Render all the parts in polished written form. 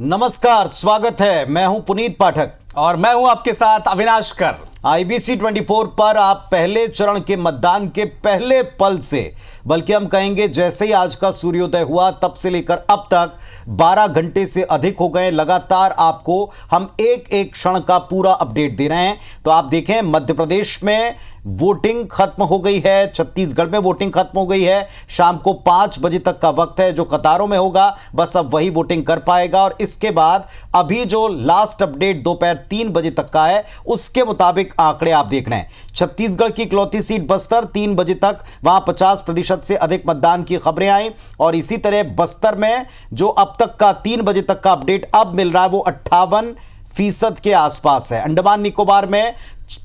नमस्कार, स्वागत है। मैं हूं पुनीत पाठक और मैं हूं आपके साथ अविनाश कर। IBC 24 पर आप पहले चरण के मतदान के पहले पल से, बल्कि हम कहेंगे जैसे ही आज का सूर्योदय हुआ तब से लेकर अब तक 12 घंटे से अधिक हो गए, लगातार आपको हम एक एक क्षण का पूरा अपडेट दे रहे हैं। तो आप देखें, मध्य प्रदेश में वोटिंग खत्म हो गई है, छत्तीसगढ़ में वोटिंग खत्म हो गई है। शाम को 5 बजे तक का वक्त है। जो कतारों में होगा बस अब वही वोटिंग कर पाएगा। और इसके बाद अभी जो लास्ट अपडेट दोपहर 3 बजे तक का है, उसके मुताबिक आंकड़े आप देख रहे हैं। छत्तीसगढ़ की इकलौती सीट बस्तर, 3 बजे तक वहां 50% से अधिक मतदान की खबरें आई। और इसी तरह बस्तर में जो अब तक का 3 बजे तक का अपडेट अब मिल रहा है, वो 58% के आसपास है। अंडमान निकोबार में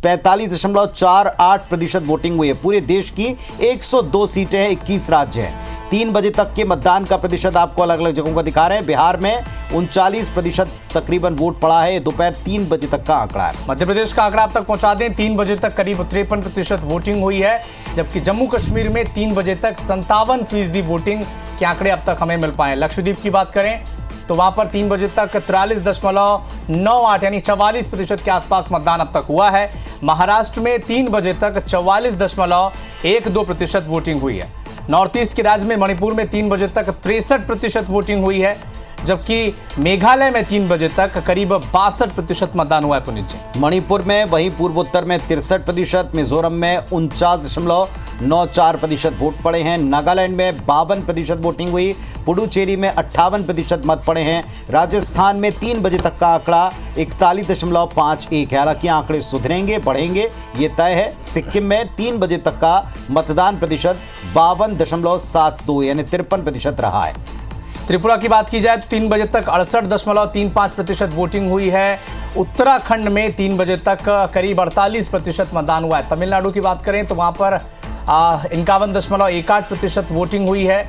45.48% वोटिंग हुई है। पूरे देश की 102 सीटें हैं, 21 राज्य हैं। 3 बजे तक के मतदान का प्रतिशत आपको अलग अलग जगहों का दिखा रहे हैं। बिहार में 39% तकरीबन वोट पड़ा है। दोपहर 3 बजे तक का आंकड़ा है। मध्य प्रदेश का आंकड़ा आप तक पहुंचा दें, 3 बजे तक करीब 53% वोटिंग हुई है, जबकि जम्मू कश्मीर में 3 बजे तक 57% वोटिंग के आंकड़े अब तक हमें मिल पाए। लक्षद्वीप की बात करें तो वहां पर 3 बजे तक 43.98 यानी 44% के आसपास मतदान अब तक हुआ है। महाराष्ट्र में 3 बजे तक 44.12% वोटिंग हुई है। नॉर्थ ईस्ट के राज्य में मणिपुर में 3 बजे तक 63% वोटिंग हुई है, जबकि मेघालय में 3 बजे तक करीब 62% मतदान हुआ है। पुनीत जी, मणिपुर में, वहीं पूर्वोत्तर में 63%, मिजोरम में 49.94% वोट पड़े हैं। नागालैंड में 52% वोटिंग हुई। पुडुचेरी में 58% मत पड़े हैं। राजस्थान में 3 बजे तक का आंकड़ा 41.51 है। हालांकि आंकड़े सुधरेंगे, बढ़ेंगे, ये तय है। सिक्किम में 3 बजे तक का मतदान प्रतिशत 52.72 यानी 53% रहा है। त्रिपुरा की बात की जाए तो 3 बजे तक 68.35% वोटिंग हुई है। उत्तराखंड में 3 बजे तक करीब 48% मतदान हुआ है। तमिलनाडु की बात करें तो वहां पर 51.18% वोटिंग हुई है।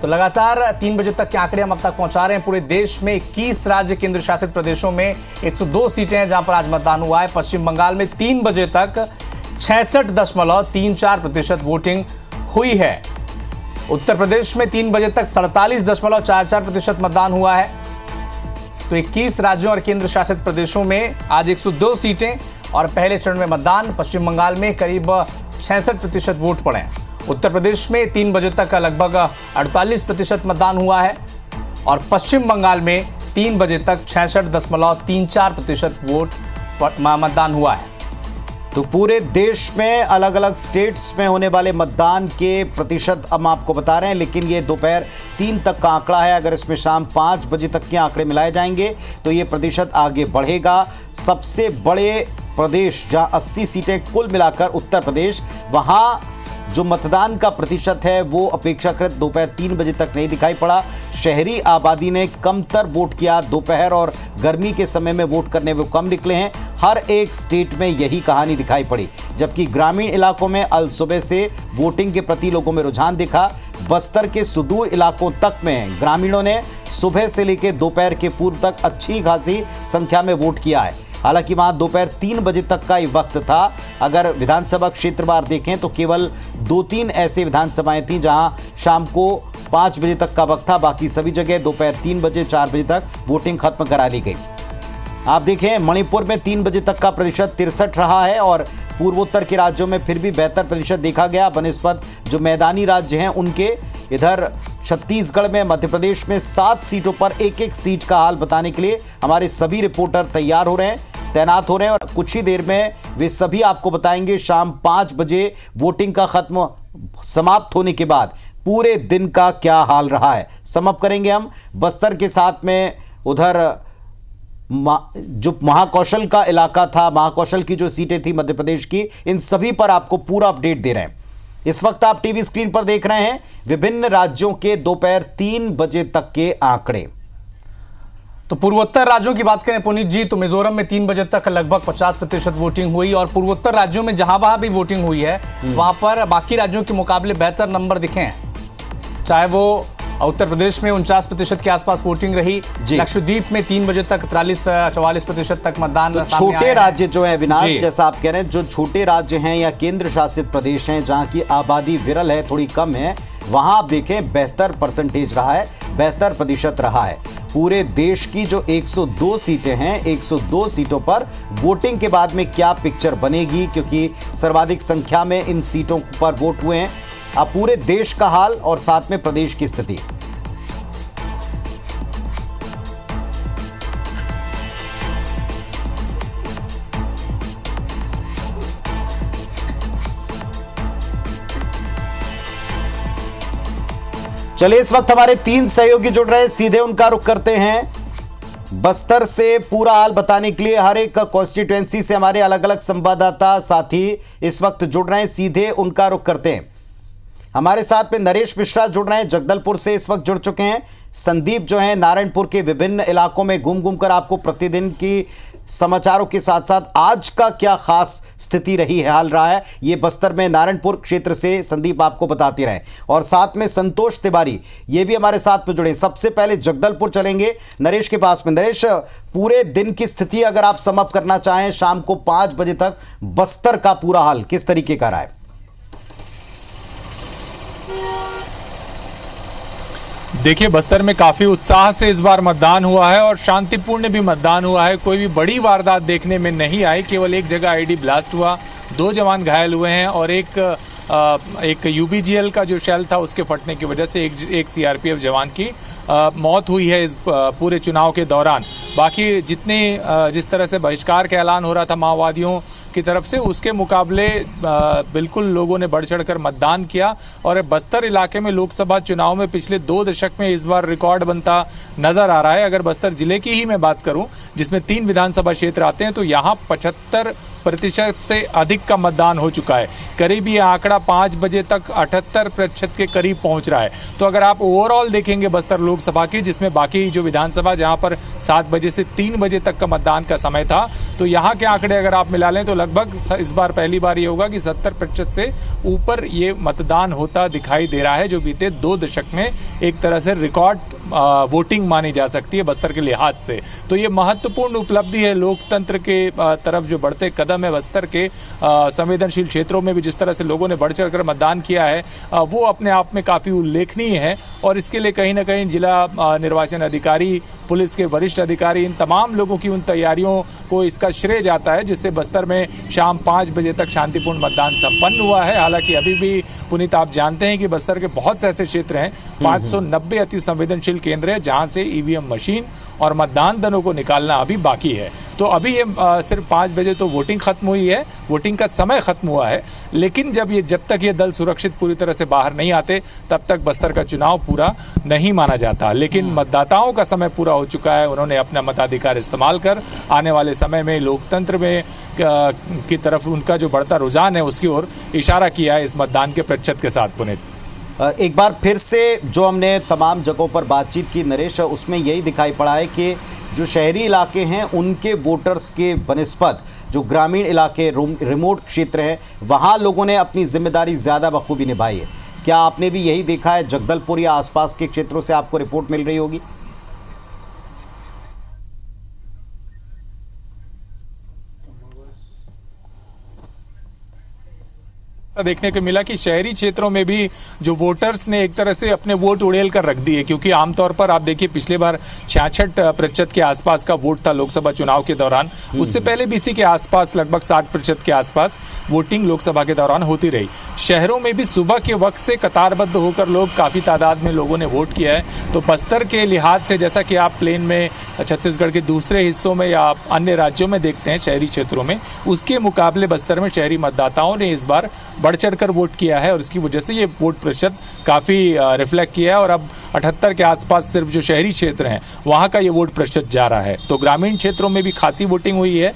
तो लगातार 3 बजे तक के आंकड़े हम अब तक पहुंचा रहे हैं। पूरे देश में 21 राज्य केंद्र शासित प्रदेशों में 102 सीटें हैं जहां पर आज मतदान हुआ है। पश्चिम बंगाल में 3 बजे तक 66.34% वोटिंग हुई है। उत्तर प्रदेश में 3 बजे तक 47.44% मतदान हुआ है। तो 21 राज्यों और केंद्र शासित प्रदेशों में आज 102 सीटें और पहले चरण में मतदान। पश्चिम बंगाल में करीब 66% वोट पड़े हैं। उत्तर प्रदेश में 3 बजे तक लगभग 48% मतदान हुआ है और पश्चिम बंगाल में 3 बजे तक 66.34% वोट मतदान हुआ है। तो पूरे देश में अलग अलग स्टेट्स में होने वाले मतदान के प्रतिशत हम आपको बता रहे हैं, लेकिन ये दोपहर 3 तक का आंकड़ा है। अगर इसमें शाम 5 बजे तक के आंकड़े मिलाए जाएंगे तो ये प्रतिशत आगे बढ़ेगा। सबसे बड़े प्रदेश जहां 80 सीटें कुल मिलाकर उत्तर प्रदेश, वहां जो मतदान का प्रतिशत है वो अपेक्षाकृत दोपहर 3 बजे तक नहीं दिखाई पड़ा। शहरी आबादी ने कमतर वोट किया। दोपहर और गर्मी के समय में वोट करने वो कम निकले हैं। हर एक स्टेट में यही कहानी दिखाई पड़ी। जबकि ग्रामीण इलाकों में अल सुबह से वोटिंग के प्रति लोगों में रुझान दिखा। बस्तर के सुदूर इलाकों तक में ग्रामीणों ने सुबह से लेकर दोपहर के पूर्व तक अच्छी खासी संख्या में वोट किया है। हालांकि वहां दोपहर 3 बजे तक का ही वक्त था। अगर विधानसभा क्षेत्रवार देखें तो केवल 2-3 ऐसे विधानसभाएं थीं जहां शाम को 5 बजे तक का वक्त था। बाकी सभी जगह दोपहर 3 बजे 4 बजे तक वोटिंग खत्म करा ली गई। आप देखें, मणिपुर में 3 बजे तक का प्रतिशत 63 रहा है और पूर्वोत्तर के राज्यों में फिर भी बेहतर प्रतिशत देखा गया बनिस्बत जो मैदानी राज्य हैं उनके। इधर छत्तीसगढ़ में, मध्य प्रदेश में 7 सीटों पर एक एक सीट का हाल बताने के लिए हमारे सभी रिपोर्टर तैयार हो रहे हैं, तैनात हो रहे हैं और कुछ ही देर में वे सभी आपको बताएंगे शाम 5 बजे वोटिंग का खत्म समाप्त होने के बाद पूरे दिन का क्या हाल रहा है। समअप करेंगे हम बस्तर के साथ में। उधर जो महाकौशल का इलाका था, महाकौशल की जो सीटें थी मध्य प्रदेश की, इन सभी पर आपको पूरा अपडेट दे रहे हैं। इस वक्त आप टीवी स्क्रीन पर देख रहे हैं विभिन्न राज्यों के दोपहर 3 बजे तक के आंकड़े। तो पूर्वोत्तर राज्यों की बात करें पुनीत जी, तो मिजोरम में 3 बजे तक लगभग 50% वोटिंग हुई और पूर्वोत्तर राज्यों में जहां भी वोटिंग हुई है वहां पर बाकी राज्यों के मुकाबले बेहतर नंबर दिखे हैं। चाहे वो उत्तर प्रदेश में 49% के आसपास वोटिंग रही। लक्षद्वीप में 3 बजे तक 43-44% तक मतदान। तो छोटे राज्य जो है विनाश, जैसा आप कह रहे हैं, जो छोटे राज्य हैं या केंद्र शासित प्रदेश हैं जहां की आबादी विरल है, थोड़ी कम है, वहां आप देखें बेहतर परसेंटेज रहा है, बेहतर प्रतिशत रहा है। पूरे देश की जो 102 सीटें हैं, 102 सीटों पर वोटिंग के बाद में क्या पिक्चर बनेगी, क्योंकि सर्वाधिक संख्या में इन सीटों पर वोट हुए हैं। अब पूरे देश का हाल और साथ में प्रदेश की स्थिति। चलिए, इस वक्त हमारे 3 सहयोगी जुड़ रहे हैं, सीधे उनका रुख करते हैं। बस्तर से पूरा हाल बताने के लिए हर एक कॉन्स्टिट्यूएंसी से हमारे अलग अलग संवाददाता साथी इस वक्त जुड़ रहे हैं, सीधे उनका रुख करते हैं। हमारे साथ में नरेश मिश्रा जुड़ रहे हैं, जगदलपुर से इस वक्त जुड़ चुके हैं। संदीप जो है नारायणपुर के विभिन्न इलाकों में घूम घूम कर आपको प्रतिदिन की समाचारों के साथ साथ आज का क्या खास स्थिति रही है, हाल रहा है, ये बस्तर में नारायणपुर क्षेत्र से संदीप आपको बताते रहे। और साथ में संतोष तिवारी ये भी हमारे साथ में जुड़े। सबसे पहले जगदलपुर चलेंगे, नरेश के पास में। नरेश, पूरे दिन की स्थिति अगर आप सम अप करना चाहें, शाम को 5 बजे तक बस्तर का पूरा हाल किस तरीके का रहा है? देखिए, बस्तर में काफी उत्साह से इस बार मतदान हुआ है और शांतिपूर्ण भी मतदान हुआ है। कोई भी बड़ी वारदात देखने में नहीं आई। केवल एक जगह आईडी ब्लास्ट हुआ, 2 जवान घायल हुए हैं और एक यूबीजीएल का जो शेल था उसके फटने की वजह से एक सीआरपीएफ जवान की मौत हुई है इस पूरे चुनाव के दौरान। बाकी जिस तरह से बहिष्कार का ऐलान हो रहा था माओवादियों की तरफ से, उसके मुकाबले बिल्कुल लोगों ने बढ़ चढ़कर मतदान किया। और बस्तर इलाके में लोकसभा चुनाव में पिछले 2 दशक में इस बार रिकॉर्ड बनता नजर आ रहा है। अगर बस्तर जिले की ही मैं बात करूं, जिसमें 3 विधानसभा क्षेत्र आते हैं, तो यहाँ 75% से अधिक का मतदान हो चुका है। करीब ये आंकड़ा 5 बजे तक 78% के करीब पहुंच रहा है। तो अगर आप ओवरऑल देखेंगे बस्तर लोकसभा की, जिसमें बाकी जो विधानसभा जहां पर 7 बजे से 3 बजे तक का मतदान का समय था, तो यहाँ के आंकड़े अगर आप मिला लें तो लगभग इस बार पहली बार ये होगा कि 70% से ऊपर ये मतदान होता दिखाई दे रहा है, जो बीते 2 दशक में एक तरह से रिकॉर्ड वोटिंग मानी जा सकती है बस्तर के लिहाज से। तो ये महत्वपूर्ण उपलब्धि है लोकतंत्र के तरफ जो बढ़ते कदम है। बस्तर के संवेदनशील क्षेत्रों में भी जिस तरह से लोगों ने बढ़ चढ़कर मतदान किया है, वो अपने आप में काफी उल्लेखनीय है। और इसके लिए कहीं ना कहीं जिला निर्वाचन अधिकारी, पुलिस के वरिष्ठ अधिकारी, इन तमाम लोगों की उन तैयारियों को इसका श्रेय जाता है, जिससे बस्तर में शाम 5 बजे तक शांतिपूर्ण मतदान संपन्न हुआ है। हालांकि अभी भी पुनीत, आप जानते हैं कि बस्तर के बहुत से ऐसे क्षेत्र हैं, 590 अति संवेदनशील केंद्र है, जहां से ईवीएम मशीन और मतदान दलों को निकालना अभी बाकी है। तो अभी ये सिर्फ 5 बजे तो वोटिंग खत्म हुई है, वोटिंग का समय खत्म हुआ है। लेकिन जब तक ये दल सुरक्षित पूरी तरह से बाहर नहीं आते, तब तक बस्तर का चुनाव पूरा नहीं माना जाता। लेकिन मतदाताओं का समय पूरा हो चुका है। उन्होंने अपना मताधिकार इस्तेमाल कर आने वाले समय में लोकतंत्र में की तरफ उनका जो बढ़ता रुझान है, उसकी ओर इशारा किया है इस मतदान के प्रतिशत के साथ। पुनीत, एक बार फिर से जो हमने तमाम जगहों पर बातचीत की नरेश, उसमें यही दिखाई पड़ा है कि जो शहरी इलाके हैं उनके वोटर्स के बनिस्बत जो ग्रामीण इलाके, रिमोट क्षेत्र हैं, वहाँ लोगों ने अपनी जिम्मेदारी ज़्यादा बखूबी निभाई है। क्या आपने भी यही देखा है? जगदलपुर या आसपास के क्षेत्रों से आपको रिपोर्ट मिल रही होगी? देखने को मिला कि शहरी क्षेत्रों में भी जो वोटर्स ने एक तरह से अपने वोट उड़ेल कर रख दिए, क्योंकि आमतौर पर आप देखिए पिछले बार 66% के आसपास का वोट था लोकसभा चुनाव के दौरान। उससे पहले भी इसी के आसपास लगभग 60% के आसपास वोटिंग लोकसभा के दौरान होती रही। शहरों में भी सुबह के वक्त से कतारबद्ध होकर लोग, काफी तादाद में लोगों ने वोट किया है। तो बस्तर के लिहाज से, जैसा कि आप प्लेन में छत्तीसगढ़ के दूसरे हिस्सों में या अन्य राज्यों में देखते हैं शहरी क्षेत्रों में, उसके मुकाबले बस्तर में शहरी मतदाताओं ने इस बार बढ़ चढ़कर वोट किया है और इसकी वजह से ये वोट प्रतिशत काफी रिफ्लेक्ट किया है। और अब 78 के आसपास सिर्फ जो शहरी क्षेत्र हैं वहां का ये वोट प्रतिशत जा रहा है। तो ग्रामीण क्षेत्रों में भी खासी वोटिंग हुई है,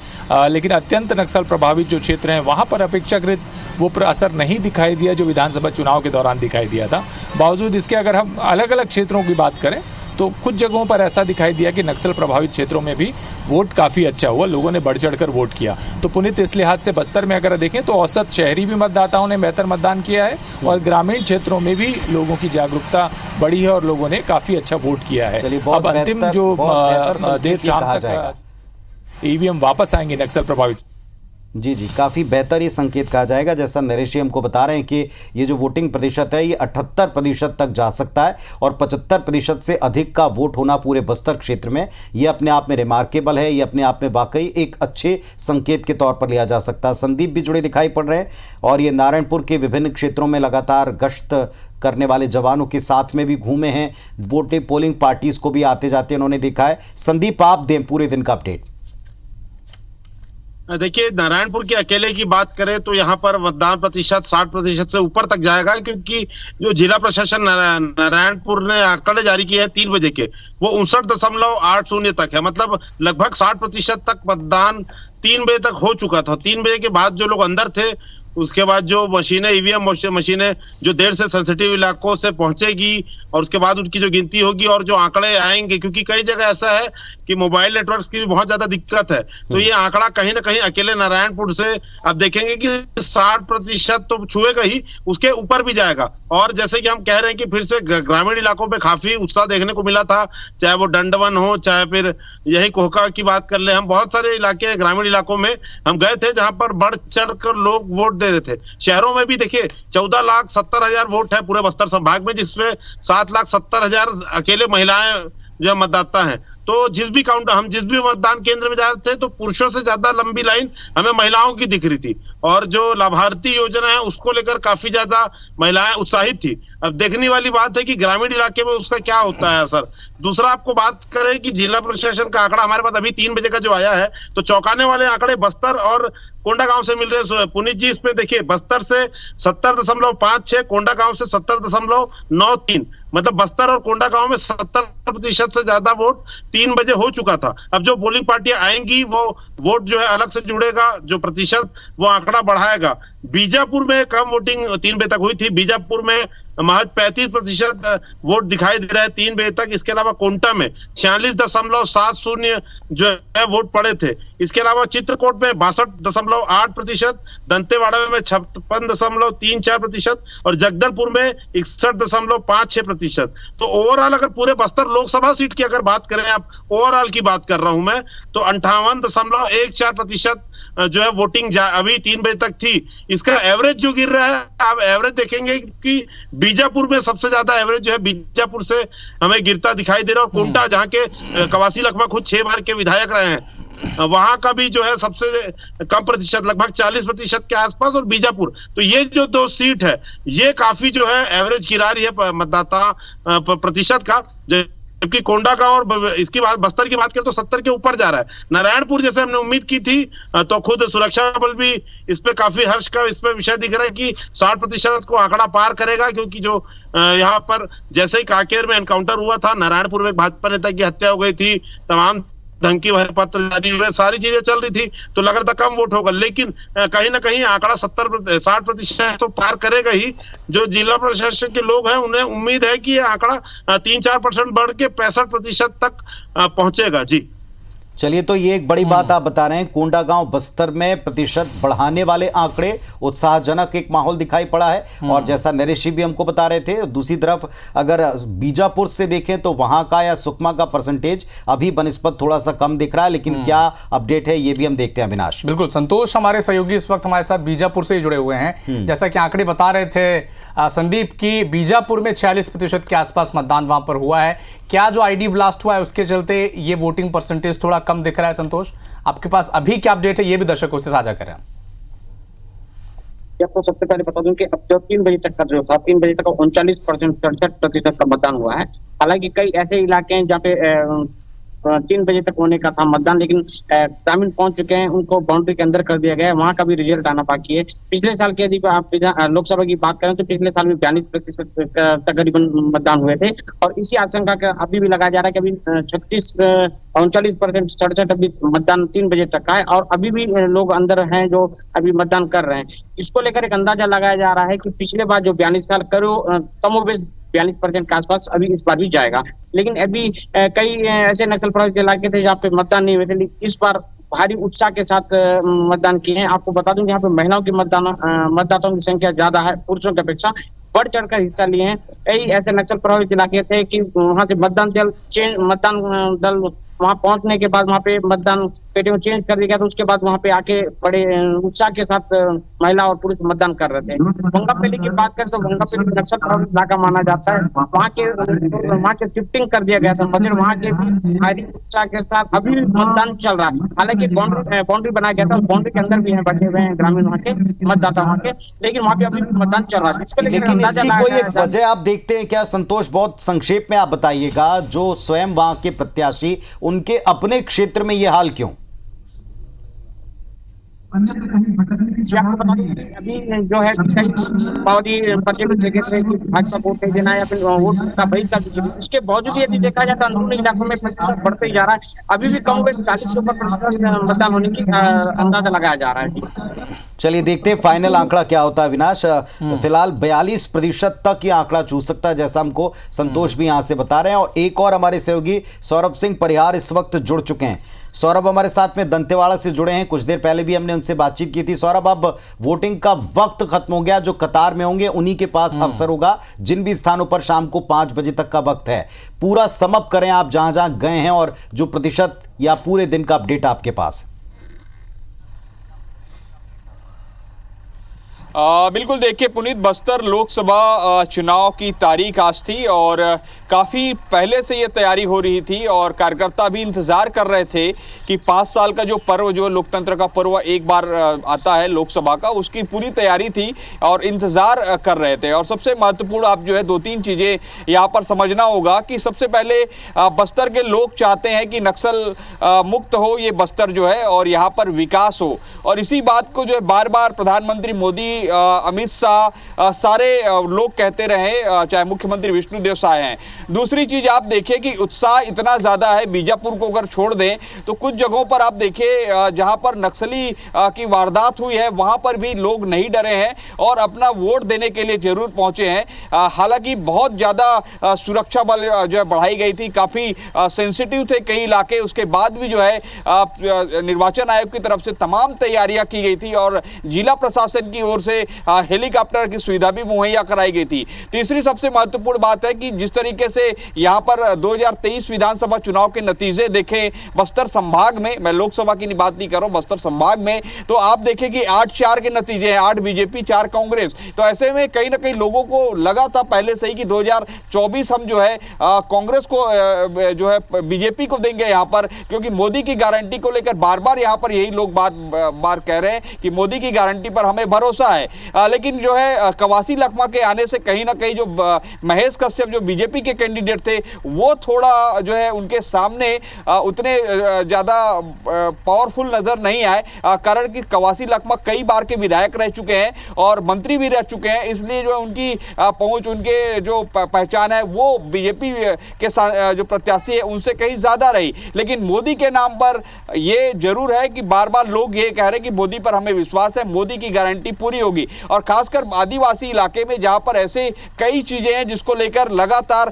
लेकिन अत्यंत नक्सल प्रभावित जो क्षेत्र हैं वहां पर अपेक्षाकृत वो असर नहीं दिखाई दिया जो विधानसभा चुनाव के दौरान दिखाई दिया था। बावजूद इसके अगर हम अलग अलग क्षेत्रों की बात करें तो कुछ जगहों पर ऐसा दिखाई दिया कि नक्सल प्रभावित क्षेत्रों में भी वोट काफी अच्छा हुआ, लोगों ने बढ़ चढ़कर वोट किया। तो पुनीत, इस लिहाज से बस्तर में अगर देखें तो औसत शहरी भी मतदाताओं ने बेहतर मतदान किया है और ग्रामीण क्षेत्रों में भी लोगों की जागरूकता बढ़ी है और लोगों ने काफी अच्छा वोट किया है। अब अंतिम जो देर शाम तक ईवीएम वापस आएंगे नक्सल प्रभावित जी जी, काफ़ी बेहतर ये संकेत कहा जाएगा। जैसा नरेश जी हमको बता रहे हैं कि ये जो वोटिंग प्रतिशत है ये 78% तक जा सकता है और 75% से अधिक का वोट होना पूरे बस्तर क्षेत्र में ये अपने आप में रिमार्केबल है। ये अपने आप में वाकई एक अच्छे संकेत के तौर पर लिया जा सकता है। संदीप भी जुड़े दिखाई पड़ रहे हैं और ये नारायणपुर के विभिन्न क्षेत्रों में लगातार गश्त करने वाले जवानों के साथ में भी घूमे हैं। वोटिंग पोलिंग पार्टीज को भी आते जाते उन्होंने देखा है। संदीप, आप दें पूरे दिन का अपडेट। देखिए, नारायणपुर के अकेले की बात करें तो यहाँ पर मतदान प्रतिशत 60% से ऊपर तक जाएगा, क्योंकि जो जिला प्रशासन नारायणपुर ने आंकड़े जारी किए हैं 3 बजे के, वो 59.80 तक है। मतलब लगभग 60% तक मतदान 3 बजे तक हो चुका था। 3 बजे के बाद जो लोग अंदर थे, उसके बाद जो मशीनें, ईवीएम मशीनें जो देर से सेंसिटिव इलाकों से पहुंचेगी और उसके बाद उनकी जो गिनती होगी और जो आंकड़े आएंगे, क्योंकि कई जगह ऐसा है कि मोबाइल नेटवर्क्स की भी बहुत ज्यादा दिक्कत है, तो ये आंकड़ा कहीं ना कहीं अकेले नारायणपुर से अब देखेंगे कि 60% तो छुएगा ही, उसके ऊपर भी जाएगा। और जैसे कि हम कह रहे हैं कि फिर से ग्रामीण इलाकों में काफी उत्साह देखने को मिला था, चाहे वो डंडवन हो, चाहे फिर यही कोहका की बात कर ले। हम बहुत सारे इलाके ग्रामीण इलाकों में हम गए थे जहां पर बढ़ चढ़ कर लोग वोट दे रहे थे। शहरों में भी देखिए 14,70,000 वोट है पूरे बस्तर संभाग में, जिसमें 7,70,000 अकेले महिलाएं जो मतदाता हैं। तो जिस भी मतदान केंद्र में जा रहे थे तो पुरुषों से ज्यादा लंबी लाइन हमें महिलाओं की दिख रही थी, और जो लाभार्थी योजना है उसको लेकर काफी ज्यादा महिलाएं उत्साहित थी। अब देखने वाली बात है कि ग्रामीण इलाके में उसका क्या होता है असर। दूसरा आपको बात करें कि जिला प्रशासन का आंकड़ा हमारे पास अभी 3 बजे का जो आया है, तो चौंकाने वाले आंकड़े बस्तर और कोंडागांव से मिल रहे हैं। पुनीत जी, इसमें देखिए बस्तर से 70.56, कोंडागांव से 70.93, मतलब बस्तर और कोंडागांव में 70% से ज्यादा वोट 3 बजे हो चुका था। अब जो पोलिंग पार्टियां आएंगी वो वोट जो है अलग से जुड़ेगा, जो प्रतिशत वो आंकड़ा बढ़ाएगा। बीजापुर में कम वोटिंग 3 बजे तक हुई थी। बीजापुर में महज 35% वोट दिखाई दे रहा है 3 बजे तक। इसके अलावा कोंटा में 46.70 जो है वोट पड़े थे। इसके अलावा चित्रकूट में 62.8%, दंतेवाड़ा में 56.34% और जगदलपुर में 61.56%। तो ओवरऑल अगर पूरे बस्तर लोकसभा सीट की अगर बात करें, आप ओवरऑल की बात कर रहा हूं मैं, तो 58.14% जो है वोटिंग अभी 3 बजे तक थी। इसका एवरेज जो गिर रहा है, आप एवरेज देखेंगे कि बीजापुर में सबसे ज्यादा एवरेज जो है बीजापुर से हमें गिरता दिखाई दे रहा है। और कोंटा, जहां के कवासी लखमा खुद 6 बार के विधायक रहे हैं, वहां का भी जो है सबसे कम प्रतिशत, लगभग 40% के आसपास। और बीजापुर, तो ये जो 2 सीट है ये काफी जो है एवरेज गिरा रही है मतदाता प्रतिशत का। जबकि कोंडागांव और इसकी बात, बस्तर की बात करें तो 70 के ऊपर जा रहा है। नारायणपुर जैसे हमने उम्मीद की थी, तो खुद सुरक्षा बल भी इस पे काफी हर्ष का इस पे विषय दिख रहा है कि 60% को आंकड़ा पार करेगा, क्योंकि जो यहाँ पर जैसे ही कांकेर में एनकाउंटर हुआ था, नारायणपुर में एक भाजपा नेता की हत्या हो गई थी, तमाम धमकी भरे पत्र जारी हुए, सारी चीजें चल रही थी, तो लग रहा था कम वोट होगा, लेकिन कहीं ना कहीं आंकड़ा 60% तो पार करेगा ही। जो जिला प्रशासन के लोग हैं उन्हें उम्मीद है कि ये आंकड़ा 3-4% बढ़ के 65% तक पहुंचेगा। जी चलिए, तो ये एक बड़ी बात आप बता रहे हैं। कोंडागांव बस्तर में प्रतिशत बढ़ाने वाले आंकड़े, उत्साहजनक एक माहौल दिखाई पड़ा है। और जैसा नरेश जी भी हमको बता रहे थे, दूसरी तरफ अगर बीजापुर से देखें तो वहां का या सुकमा का परसेंटेज अभी बनिस्बत थोड़ा सा कम दिख रहा है। लेकिन क्या अपडेट है ये भी हम देखते हैं अविनाश। बिल्कुल, संतोष हमारे सहयोगी इस वक्त हमारे साथ बीजापुर से ही जुड़े हुए हैं। जैसा कि आंकड़े बता रहे थे संदीप की, बीजापुर में 46% के आसपास मतदान वहां पर हुआ है। क्या जो आईडी ब्लास्ट हुआ है उसके चलते ये वोटिंग परसेंटेज थोड़ा कम दिख रहा है? संतोष, आपके पास अभी क्या अपडेट है ये भी दर्शकों से साझा करें। आपको सबसे पहले बता दूं कि अब जो 3 बजे तक का जो था, 3 बजे तक 39% का मतदान हुआ है। हालांकि कई ऐसे इलाके हैं जहाँ पे 3 बजे तक होने का था मतदान, लेकिन ग्रामीण पहुंच चुके हैं, उनको बाउंड्री के अंदर कर दिया गया है, वहां का भी रिजल्ट आना बाकी है। पिछले साल के यदि आप लोकसभा की बात करें तो पिछले साल भी 42% तकरीबन मतदान हुए थे, और इसी आशंका का अभी भी लगाया जा रहा है कि अभी 39% 67 अभी मतदान 3 बजे तक का है, और अभी भी लोग अंदर हैं जो अभी मतदान कर रहे हैं। इसको लेकर एक अंदाजा लगाया जा रहा है कि पिछले बार जो 42 साल कमोबेश 42% के आसपास अभी इस बार भी जाएगा। लेकिन अभी कई ऐसे नक्सल प्रभावित इलाके थे जहाँ पे मतदान नहीं हुए थे, लेकिन इस बार भारी उत्साह के साथ मतदान किए हैं। आपको बता दूं कि यहाँ पे महिलाओं की मतदाताओं की संख्या ज्यादा है पुरुषों की अपेक्षा, बढ़ चढ़कर हिस्सा लिए हैं। कई ऐसे नक्सल प्रभावित इलाके थे कि वहां से मतदान दल वहां पहुंचने के बाद वहां पे मतदान पेटियों चेंज कर दिया गया, तो उसके बाद वहां पे आके बड़े उत्साह के साथ महिला और पुरुष मतदान कर रहे थे। बंगापल्ली की बात करें तो बंगापल्ली नक्सल प्रभावित इलाका माना जाता है, वहां के शिफ्टिंग कर दिया गया था, मगर वहां के भारी उत्साह के साथ अभी भी मतदान चल रहा है। हालांकि बाउंड्री बनाया गया था, उस बाउंड्री के अंदर भी है बैठे हुए हैं ग्रामीण वहां के मतदाता वहां के, लेकिन वहां पे अभी भी मतदान चल रहा है। इसको लेकर लेकिन अंदाजा इसकी कोई लगाया एक वजह आप देखते हैं क्या संतोष? बहुत संक्षेप में आप बताइएगा, जो स्वयं वहां के प्रत्याशी, उनके अपने क्षेत्र में यह हाल क्यों? जी, आपको बता दें अभी जो है माओवादी प्रतिबंध जगह से भाजपा को वोट नहीं देना या फिर वोट का बहिष्कार, इसके बावजूद यदि देखा जाए तो अंदरूनी इलाकों में प्रतिशत बढ़ते ही जा रहा है। अभी भी कम से 40 के ऊपर प्रतिशत मतदान होने की अंदाजा लगाया जा रहा है। चलिए देखते हैं फाइनल आंकड़ा क्या होता है अविनाश। फिलहाल 42% तक ये आंकड़ा छू सकता है, जैसा हमको संतोष भी यहां से बता रहे हैं। और एक और हमारे सहयोगी सौरभ सिंह परिहार इस वक्त जुड़ चुके हैं। सौरभ हमारे साथ में दंतेवाड़ा से जुड़े हैं, कुछ देर पहले भी हमने उनसे बातचीत की थी। सौरभ, अब वोटिंग का वक्त खत्म हो गया, जो कतार में होंगे उन्हीं के पास अवसर होगा, जिन भी स्थानों पर शाम को 5 बजे तक का वक्त है। पूरा समअप करें आप जहां जहां गए हैं और जो प्रतिशत या पूरे दिन का अपडेट आपके पास है। बिल्कुल, देखिए पुनीत, बस्तर लोकसभा चुनाव की तारीख आज थी और काफ़ी पहले से ये तैयारी हो रही थी और कार्यकर्ता भी इंतज़ार कर रहे थे कि 5 साल का जो पर्व, जो लोकतंत्र का पर्व एक बार आता है लोकसभा का, उसकी पूरी तैयारी थी और इंतज़ार कर रहे थे। और सबसे महत्वपूर्ण आप जो है 2-3 चीज़ें यहाँ पर समझना होगा कि सबसे पहले बस्तर के लोग चाहते हैं कि नक्सल मुक्त हो ये बस्तर जो है और यहाँ पर विकास हो। और इसी बात को जो है बार बार प्रधानमंत्री मोदी, अमित शाह, सारे लोग कहते रहे, चाहे मुख्यमंत्री विष्णुदेव साय हैं। दूसरी चीज आप देखिए कि उत्साह इतना ज्यादा है, बीजापुर को अगर छोड़ दें तो कुछ जगहों पर आप देखिए जहां पर नक्सली की वारदात हुई है वहां पर भी लोग नहीं डरे हैं और अपना वोट देने के लिए जरूर पहुंचे हैं। हालांकि बहुत ज्यादा सुरक्षा बल जो है बढ़ाई गई थी, काफी सेंसिटिव थे कई इलाके, उसके बाद भी जो है निर्वाचन आयोग की तरफ से तमाम तैयारियां की गई थी और जिला प्रशासन की ओर से हेलीकॉप्टर की सुविधा भी मुहैया कराई गई थी। तीसरी सबसे महत्वपूर्ण बात है कि जिस तरीके से यहां पर 2023 विधानसभा चुनाव के नतीजे देखें बस्तर संभाग में, मैं लोकसभा की बात नहीं कर रहा हूं, बस्तर संभाग में, तो आप देखें कि 8-4 के नतीजे हैं, 8 बीजेपी 4 कांग्रेस। तो ऐसे में कहीं ना कहीं लोगों को लगा था पहले से ही कि 2024 हम जो है कांग्रेस को जो है बीजेपी को देंगे यहां पर, क्योंकि मोदी की गारंटी को लेकर बार बार यहां पर यही लोग बार कह रहे हैं कि मोदी की गारंटी पर हमें भरोसा है। लेकिन जो है कवासी लखमा के आने से कहीं ना कहीं जो महेश कश्यप जो बीजेपी के कैंडिडेट थे वो थोड़ा जो है उनके सामने उतने ज़्यादा पावरफुल नजर नहीं आए, कारण कि कवासी लखमा कई बार के विधायक रह चुके हैं और मंत्री भी रह चुके हैं, इसलिए जो है उनकी पहुंच, उनके जो पहचान है वो बीजेपी के जो प्रत्याशी है उनसे कहीं ज़्यादा रही। लेकिन मोदी के नाम पर ये जरूर है कि बार बार लोग ये कह रहे हैं कि मोदी पर हमें विश्वास है, मोदी की गारंटी पूरी होगी। और खासकर आदिवासी इलाके में जहां पर ऐसे कई चीजें हैं जिसको लेकर लगातार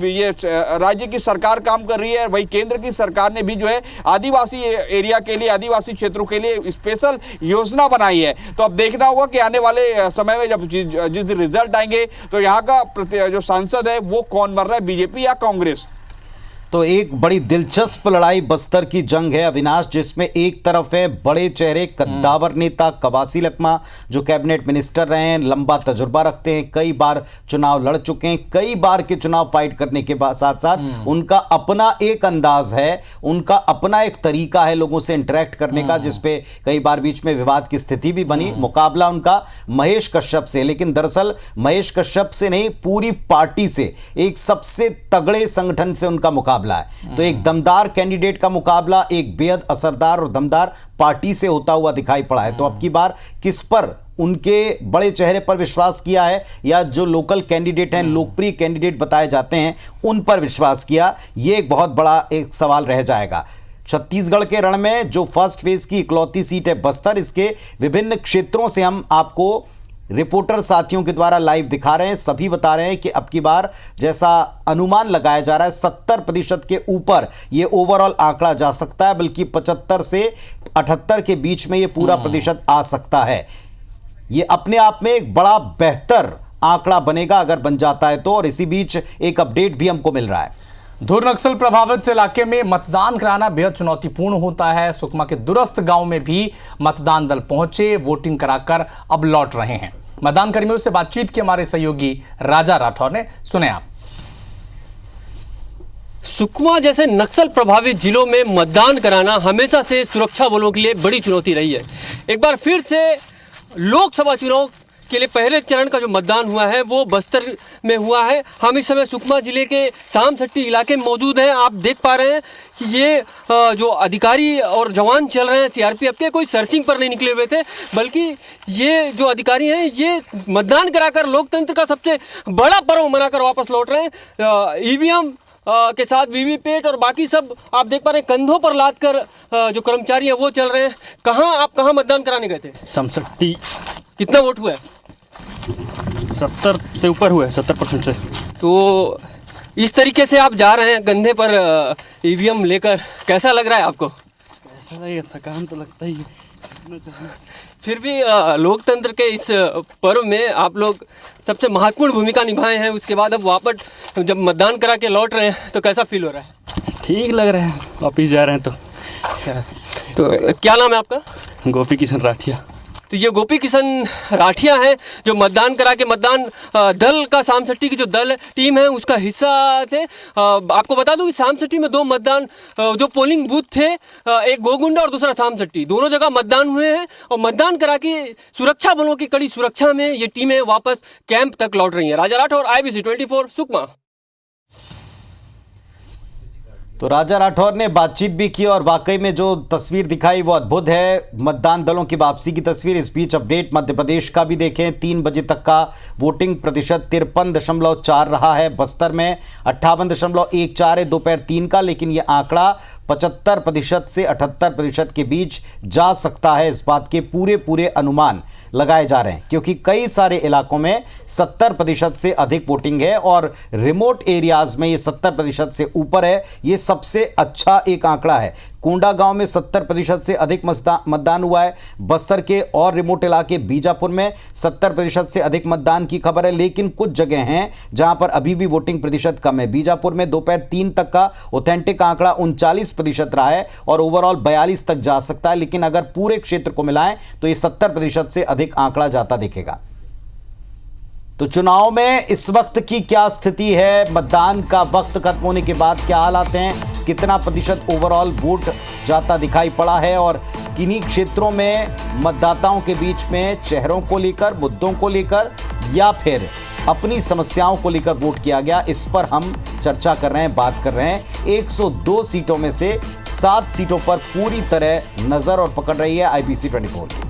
ये राज्य की सरकार काम कर रही है, वही केंद्र की सरकार ने भी जो है आदिवासी एरिया के लिए, आदिवासी क्षेत्रों के लिए स्पेशल योजना बनाई है। तो अब देखना होगा कि आने वाले समय में जब जिस दिन रिजल्ट आएंगे तो यहाँ का जो सांसद है वो कौन बन रहा है, बीजेपी या कांग्रेस। तो एक बड़ी दिलचस्प लड़ाई बस्तर की जंग है अविनाश, जिसमें एक तरफ है बड़े चेहरे कद्दावर नेता कवासी लखमा, जो कैबिनेट मिनिस्टर रहे हैं, लंबा तजुर्बा रखते हैं, कई बार चुनाव लड़ चुके हैं, कई बार के चुनाव फाइट करने के साथ साथ उनका अपना एक अंदाज है, उनका अपना एक तरीका है लोगों से इंटरेक्ट करने का, जिसपे कई बार बीच में विवाद की स्थिति भी बनी। मुकाबला उनका महेश कश्यप से, लेकिन दरअसल महेश कश्यप से नहीं, पूरी पार्टी से, एक सबसे तगड़े संगठन से उनका मुकाबला है। तो एक दमदार कैंडिडेट का मुकाबला एक बेहद असरदार और दमदार पार्टी से होता हुआ दिखाई पड़ा है। तो अब की बार किस पर, उनके बड़े चेहरे पर विश्वास किया है या जो लोकल कैंडिडेट हैं, लोकप्रिय कैंडिडेट बताए जाते हैं, उन पर विश्वास किया? ये एक बहुत बड़ा एक सवाल रह जाएगा। छत्तीसगढ़ के रण में जो फर्स्ट फेज की इकलौती सीट है बस्तर, इसके विभिन्न क्षेत्रों से हम आपको रिपोर्टर साथियों के द्वारा लाइव दिखा रहे हैं। सभी बता रहे हैं कि अब की बार जैसा अनुमान लगाया जा रहा है 70% के ऊपर ये ओवरऑल आंकड़ा जा सकता है, बल्कि 75 से 78 के बीच में ये पूरा प्रतिशत आ सकता है। ये अपने आप में एक बड़ा बेहतर आंकड़ा बनेगा अगर बन जाता है तो। और इसी बीच एक अपडेट भी हमको मिल रहा है। धुर नक्सल प्रभावित इलाके में मतदान कराना बेहद चुनौतीपूर्ण होता है। सुकमा के दूरस्थ गांव में भी मतदान दल पहुंचे, वोटिंग कराकर अब लौट रहे हैं। मतदान कर्मियों से बातचीत की हमारे सहयोगी राजा राठौर ने, सुने आप। सुकमा जैसे नक्सल प्रभावित जिलों में मतदान कराना हमेशा से सुरक्षा बलों के लिए बड़ी चुनौती रही है। एक बार फिर से लोकसभा चुनाव के लिए पहले चरण का जो मतदान हुआ है वो बस्तर में हुआ है। हम इस समय सुकमा जिले के सामसट्टी इलाके में मौजूद हैं। आप देख पा रहे हैं कि ये जो अधिकारी और जवान चल रहे हैं सीआरपीएफ के, कोई सर्चिंग पर नहीं निकले हुए थे, बल्कि ये जो अधिकारी हैं ये मतदान कराकर लोकतंत्र का सबसे बड़ा पर्व मनाकर वापस लौट रहे हैं। ईवीएम के साथ वीवीपैट और बाकी सब आप देख पा रहे हैं, कंधों पर लाद कर जो कर्मचारी हैं वो चल रहे हैं। आप कहाँ मतदान कराने गए थे? सामसट्टी। कितना वोट हुआ है? 70 से ऊपर हुआ है, 70% से। तो इस तरीके से आप जा रहे हैं कंधे पर ईवीएम लेकर, कैसा लग रहा है आपको? ऐसा लगेगा, थकान तो लगता ही है। फिर भी लोकतंत्र के इस पर्व में आप लोग सबसे महत्वपूर्ण भूमिका निभाए हैं। उसके बाद अब वापस जब मतदान करा के लौट रहे हैं तो कैसा फील हो रहा है? ठीक लग रहा है, वापिस जा रहे हैं तो क्या नाम है आपका? गोपी किशन राठिया। तो ये गोपी किशन राठिया है जो मतदान करा के मतदान दल का सामसट्टी की जो दल टीम है उसका हिस्सा थे। आपको बता दूं कि सामसट्टी में 2 मतदान जो पोलिंग बूथ थे, एक गोगुंडा और दूसरा सामसट्टी, दोनों जगह मतदान हुए हैं और मतदान करा के सुरक्षा बलों की कड़ी सुरक्षा में ये टीमें वापस कैंप तक लौट रही हैं। राजा राठौर, IBC 24 सुकमा। तो राजा राठौर ने बातचीत भी की और वाकई में जो तस्वीर दिखाई वो अद्भुत है, मतदान दलों की वापसी की तस्वीर। इस बीच अपडेट मध्य प्रदेश का भी देखें। 3 बजे तक का वोटिंग प्रतिशत 53.4 रहा है। बस्तर में 58.14 है दोपहर 3 का, लेकिन ये आंकड़ा 75% से 78% के बीच जा सकता है। इस बात के पूरे अनुमान लगाए जा रहे हैं क्योंकि कई सारे इलाकों में 70% से अधिक वोटिंग है और रिमोट एरियाज में ये 70% से ऊपर है। ये सबसे अच्छा एक आंकड़ा है। कोंडा गांव में 70% से अधिक मतदान हुआ है। बस्तर के और रिमोट इलाके बीजापुर में 70% से अधिक मतदान की खबर है, लेकिन कुछ जगह हैं जहां पर अभी भी वोटिंग प्रतिशत कम है। बीजापुर में दोपहर 3 तक का ऑथेंटिक आंकड़ा 39% रहा है और ओवरऑल 42 तक जा सकता है, लेकिन अगर पूरे क्षेत्र को मिलाएं तो ये 70% से अधिक आंकड़ा जाता दिखेगा। तो चुनाव में इस वक्त की क्या स्थिति है, मतदान का वक्त खत्म होने के बाद क्या हालात हैं, कितना प्रतिशत ओवरऑल वोट जाता दिखाई पड़ा है और किन्हीं क्षेत्रों में मतदाताओं के बीच में चेहरों को लेकर, मुद्दों को लेकर या फिर अपनी समस्याओं को लेकर वोट किया गया, इस पर हम चर्चा कर रहे हैं, बात कर रहे हैं। 102 सीटों में से 7 सीटों पर पूरी तरह नजर और पकड़ रही है IBC 24।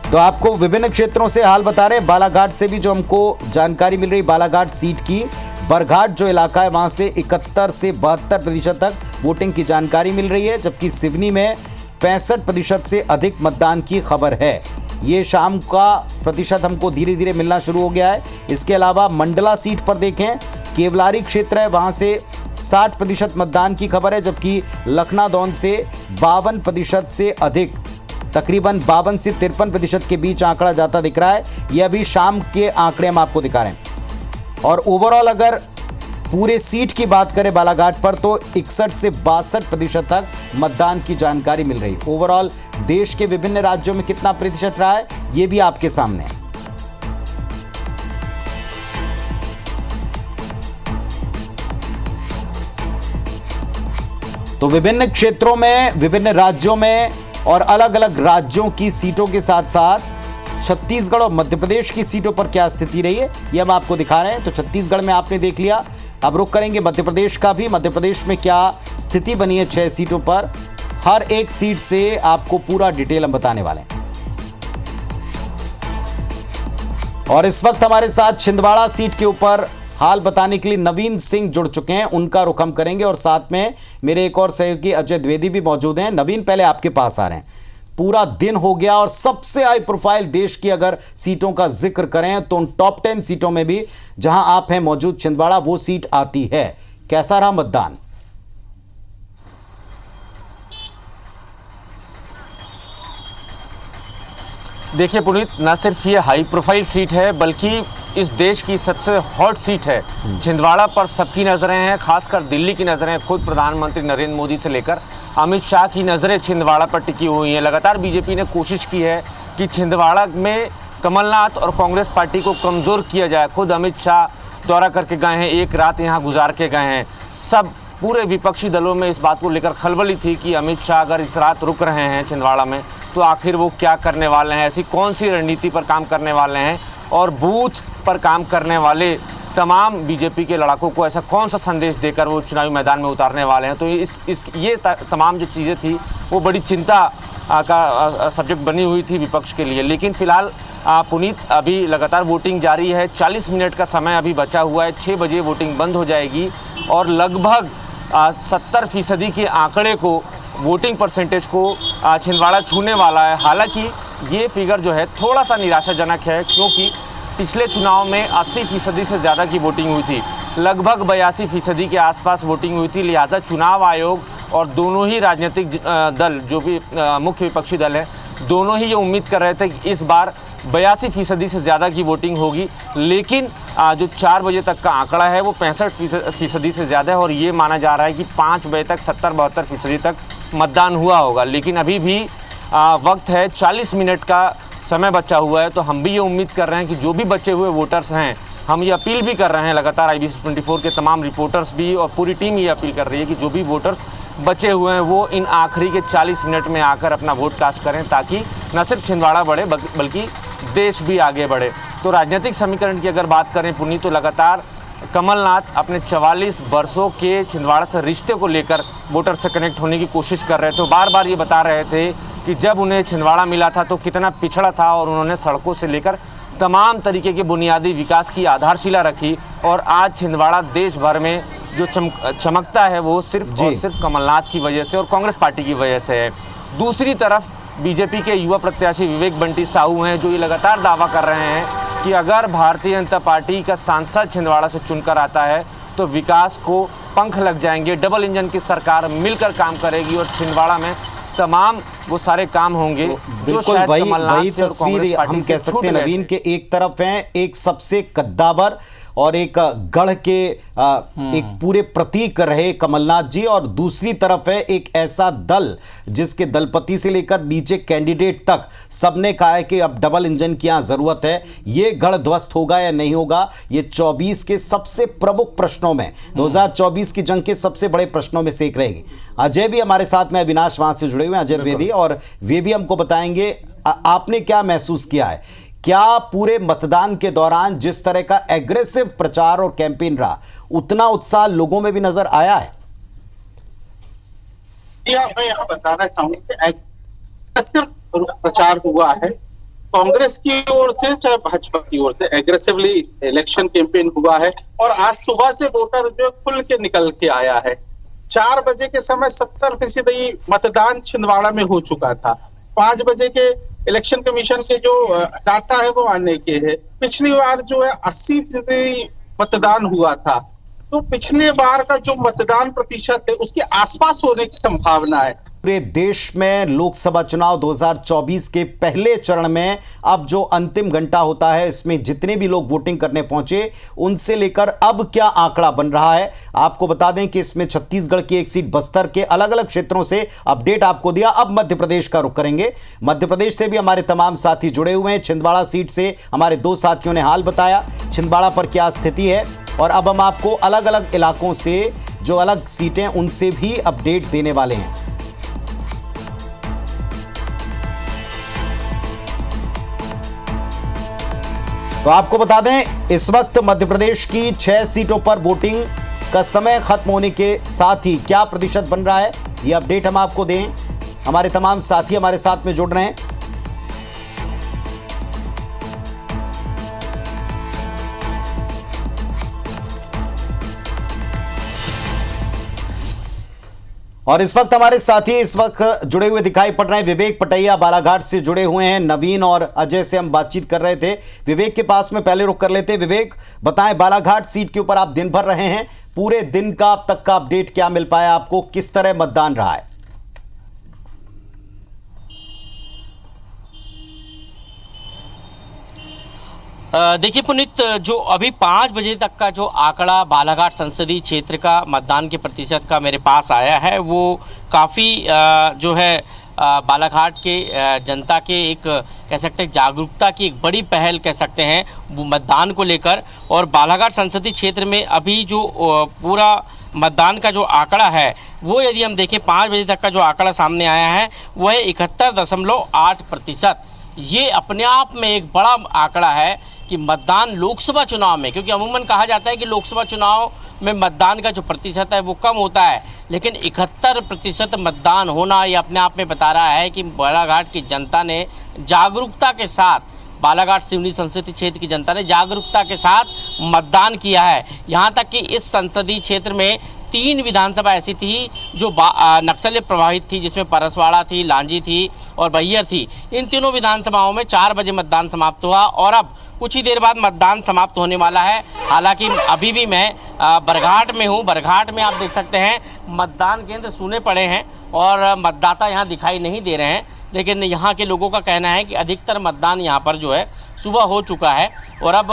तो आपको विभिन्न क्षेत्रों से हाल बता रहे हैं। बालाघाट से भी जो हमको जानकारी मिल रही, बालाघाट सीट की बरघाट जो इलाका है वहां से 71 से 72% तक वोटिंग की जानकारी मिल रही है, जबकि सिवनी में 65% से अधिक मतदान की खबर है। ये शाम का प्रतिशत हमको धीरे धीरे मिलना शुरू हो गया है। इसके अलावा मंडला सीट पर देखें, केवलारी क्षेत्र है, वहां से 60% मतदान की खबर है, जबकि लखनादौन से 52% से अधिक, तकरीबन 52 से 53% के बीच आंकड़ा जाता दिख रहा है। यह अभी शाम के आंकड़े हम आपको दिखा रहे हैं। और ओवरऑल अगर पूरे सीट की बात करें बालाघाट पर तो 61 से 62% तक मतदान की जानकारी मिल रही। ओवरऑल देश के विभिन्न राज्यों में कितना प्रतिशत रहा है ये भी आपके सामने है। तो विभिन्न क्षेत्रों में, विभिन्न राज्यों में और अलग अलग राज्यों की सीटों के साथ साथ छत्तीसगढ़ और मध्य प्रदेश की सीटों पर क्या स्थिति रही है ये हम आपको दिखा रहे हैं। तो छत्तीसगढ़ में आपने देख लिया, अब रुक करेंगे मध्य प्रदेश का भी। मध्य प्रदेश में क्या स्थिति बनी है 6 सीटों पर, हर एक सीट से आपको पूरा डिटेल हम बताने वाले हैं। और इस वक्त हमारे साथ छिंदवाड़ा सीट के ऊपर हाल बताने के लिए नवीन सिंह जुड़ चुके हैं, उनका रुख हम करेंगे और साथ में मेरे एक और सहयोगी अजय द्विवेदी भी मौजूद हैं। नवीन, पहले आपके पास आ रहे हैं। पूरा दिन हो गया और सबसे हाई प्रोफाइल देश की अगर सीटों का जिक्र करें तो उन टॉप 10 सीटों में भी जहां आप हैं मौजूद छिंदवाड़ा वो सीट आती है। कैसा रहा मतदान? देखिए पुनीत, ना सिर्फ ये हाई प्रोफाइल सीट है बल्कि इस देश की सबसे हॉट सीट है। छिंदवाड़ा पर सबकी नज़रें हैं, खासकर दिल्ली की नज़रें, खुद प्रधानमंत्री नरेंद्र मोदी से लेकर अमित शाह की नज़रें छिंदवाड़ा पर टिकी हुई हैं। लगातार बीजेपी ने कोशिश की है कि छिंदवाड़ा में कमलनाथ और कांग्रेस पार्टी को कमज़ोर किया जाए। खुद अमित शाह दौरा करके गए हैं, एक रात यहाँ गुजार के गए हैं। सब पूरे विपक्षी दलों में इस बात को लेकर खलबली थी कि अमित शाह अगर इस रात रुक रहे हैं छिंदवाड़ा में तो आखिर वो क्या करने वाले हैं, ऐसी कौन सी रणनीति पर काम करने वाले हैं और बूथ पर काम करने वाले तमाम बीजेपी के लड़ाकों को ऐसा कौन सा संदेश देकर वो चुनावी मैदान में उतारने वाले हैं। तो ये तमाम जो चीज़ें थी वो बड़ी चिंता का सब्जेक्ट बनी हुई थी विपक्ष के लिए। लेकिन फिलहाल पुनीत अभी लगातार वोटिंग जारी है, 40 मिनट का समय अभी बचा हुआ है, 6 बजे वोटिंग बंद हो जाएगी और लगभग 70% के आंकड़े को, वोटिंग परसेंटेज को छिंदवाड़ा छूने वाला है। हालांकि ये फिगर जो है थोड़ा सा निराशाजनक है, क्योंकि पिछले चुनाव में 80% से ज़्यादा की वोटिंग हुई थी, लगभग 82% के आसपास वोटिंग हुई थी। लिहाजा चुनाव आयोग और दोनों ही राजनीतिक दल, जो भी मुख्य विपक्षी दल हैं, दोनों ही ये उम्मीद कर रहे थे कि इस बार 82% से ज़्यादा की वोटिंग होगी। लेकिन जो 4 बजे तक का आंकड़ा है वो 65% से ज़्यादा है और ये माना जा रहा है कि 5 बजे तक 70-72% तक मतदान हुआ होगा। लेकिन अभी भी वक्त है, 40 मिनट का समय बचा हुआ है। तो हम भी ये उम्मीद कर रहे हैं कि जो भी बचे हुए वोटर्स हैं, हम ये अपील भी कर रहे हैं लगातार, IBC 24 के तमाम रिपोर्टर्स भी और पूरी टीम ये अपील कर रही है कि जो भी वोटर्स बचे हुए हैं वो इन आखिरी के 40 मिनट में आकर अपना वोट कास्ट करें, ताकि न सिर्फ छिंदवाड़ा बढ़े बल्कि देश भी आगे बढ़े। तो राजनीतिक समीकरण की अगर बात करें पुनीत, तो लगातार कमलनाथ अपने 44 वर्षों के छिंदवाड़ा से रिश्ते को लेकर वोटर से कनेक्ट होने की कोशिश कर रहे थे। तो बार बार ये बता रहे थे कि जब उन्हें छिंदवाड़ा मिला था तो कितना पिछड़ा था और उन्होंने सड़कों से लेकर तमाम तरीके के बुनियादी विकास की आधारशिला रखी। और आज छिंदवाड़ा देश भर में जो चमकता है वो सिर्फ और सिर्फ कमलनाथ की वजह से और कांग्रेस पार्टी की वजह से है। दूसरी तरफ बीजेपी के युवा प्रत्याशी विवेक बंटी साहू हैं, जो ये लगातार दावा कर रहे हैं कि अगर भारतीय जनता पार्टी का सांसद छिंदवाड़ा से चुनकर आता है तो विकास को पंख लग जाएंगे, डबल इंजन की सरकार मिलकर काम करेगी और छिंदवाड़ा में तमाम वो सारे काम होंगे जो शायद वही तस्वीर हम कह सकते हैं नवीन के। एक तरफ है एक सबसे कद्दावर और एक गढ़ के एक पूरे प्रतीक रहे कमलनाथ जी, और दूसरी तरफ है एक ऐसा दल जिसके दलपति से लेकर नीचे कैंडिडेट तक सबने कहा है कि अब डबल इंजन की यहां जरूरत है। ये गढ़ ध्वस्त होगा या नहीं होगा, ये 24 के सबसे प्रमुख प्रश्नों में, 2024 की जंग के सबसे बड़े प्रश्नों में से एक रहेगी। अजय भी हमारे साथ में, अविनाश वहां से जुड़े हुए हैं, अजय द्विवेदी, और वे भी हमको बताएंगे आपने क्या महसूस किया है। क्या पूरे मतदान के दौरान जिस तरह का एग्रेसिव प्रचार और कैंपेन रहा, उतना उत्साह लोगों में भी नजर आया है? मैं यहाँ बताना चाहूंगा कि एग्रेसिव प्रचार हुआ है कांग्रेस की ओर से चाहे भाजपा की ओर से, एग्रेसिवली इलेक्शन कैंपेन हुआ है। और आज सुबह से वोटर जो खुल के निकल के आया है। 4 बजे के समय 70% मतदान छिंदवाड़ा में हो चुका था। 5 बजे के इलेक्शन कमीशन के जो डाटा है वो आने के है। पिछली बार जो है 80% मतदान हुआ था, तो पिछले बार का जो मतदान प्रतिशत है उसके आसपास होने की संभावना है। पूरे देश में लोकसभा चुनाव 2024 के पहले चरण में अब जो अंतिम घंटा होता है, इसमें जितने भी लोग वोटिंग करने पहुंचे उनसे लेकर अब क्या आंकड़ा बन रहा है। आपको बता दें कि इसमें छत्तीसगढ़ की एक सीट, बस्तर के अलग अलग क्षेत्रों से अपडेट आपको दिया। अब मध्य प्रदेश का रुख करेंगे। मध्य प्रदेश से भी हमारे तमाम साथी जुड़े हुए हैं। छिंदवाड़ा सीट से हमारे 2 साथियों ने हाल बताया छिंदवाड़ा पर क्या स्थिति है, और अब हम आपको अलग अलग इलाकों से जो अलग सीटें उनसे भी अपडेट देने वाले हैं। तो आपको बता दें इस वक्त मध्य प्रदेश की 6 सीटों पर वोटिंग का समय खत्म होने के साथ ही क्या प्रतिशत बन रहा है, ये अपडेट हम आपको दें। हमारे तमाम साथी हमारे साथ में जुड़ रहे हैं। और इस वक्त हमारे साथी इस वक्त जुड़े हुए दिखाई पड़ रहे हैं। विवेक पटैया बालाघाट से जुड़े हुए हैं। नवीन और अजय से हम बातचीत कर रहे थे। विवेक के पास में पहले रुक कर लेते हैं। विवेक बताएं, बालाघाट सीट के ऊपर आप दिन भर रहे हैं, पूरे दिन का अब तक का अपडेट क्या मिल पाया आपको, किस तरह मतदान रहा है? देखिए पुनीत, जो अभी 5 बजे तक का जो आंकड़ा बालाघाट संसदीय क्षेत्र का मतदान के प्रतिशत का मेरे पास आया है, वो काफ़ी जो है बालाघाट के जनता के एक कह सकते हैं जागरूकता की एक बड़ी पहल कह सकते हैं वो मतदान को लेकर। और बालाघाट संसदीय क्षेत्र में अभी जो पूरा मतदान का जो आंकड़ा है वो यदि हम देखें 5 बजे तक का जो आंकड़ा सामने आया है वो है 71.8%। ये अपने आप में एक बड़ा आंकड़ा है कि मतदान लोकसभा चुनाव में, क्योंकि अमूमन कहा जाता है कि लोकसभा चुनाव में मतदान का जो प्रतिशत है वो कम होता है, लेकिन 71% मतदान होना ये अपने आप में बता रहा है कि बालाघाट की जनता ने जागरूकता के साथ, बालाघाट सिवनी संसदीय क्षेत्र की जनता ने जागरूकता के साथ मतदान किया है। यहाँ तक कि इस संसदीय क्षेत्र में 3 विधानसभा ऐसी थी जो नक्सली प्रभावित थी, जिसमें परसवाड़ा थी, लांजी थी और बैहर थी। इन तीनों विधानसभाओं में 4 बजे मतदान समाप्त हुआ और अब कुछ ही देर बाद मतदान समाप्त होने वाला है। हालांकि अभी भी मैं बरघाट में हूँ। बरघाट में आप देख सकते हैं मतदान केंद्र सूने पड़े हैं और मतदाता यहाँ दिखाई नहीं दे रहे हैं, लेकिन यहाँ के लोगों का कहना है कि अधिकतर मतदान यहाँ पर जो है सुबह हो चुका है और अब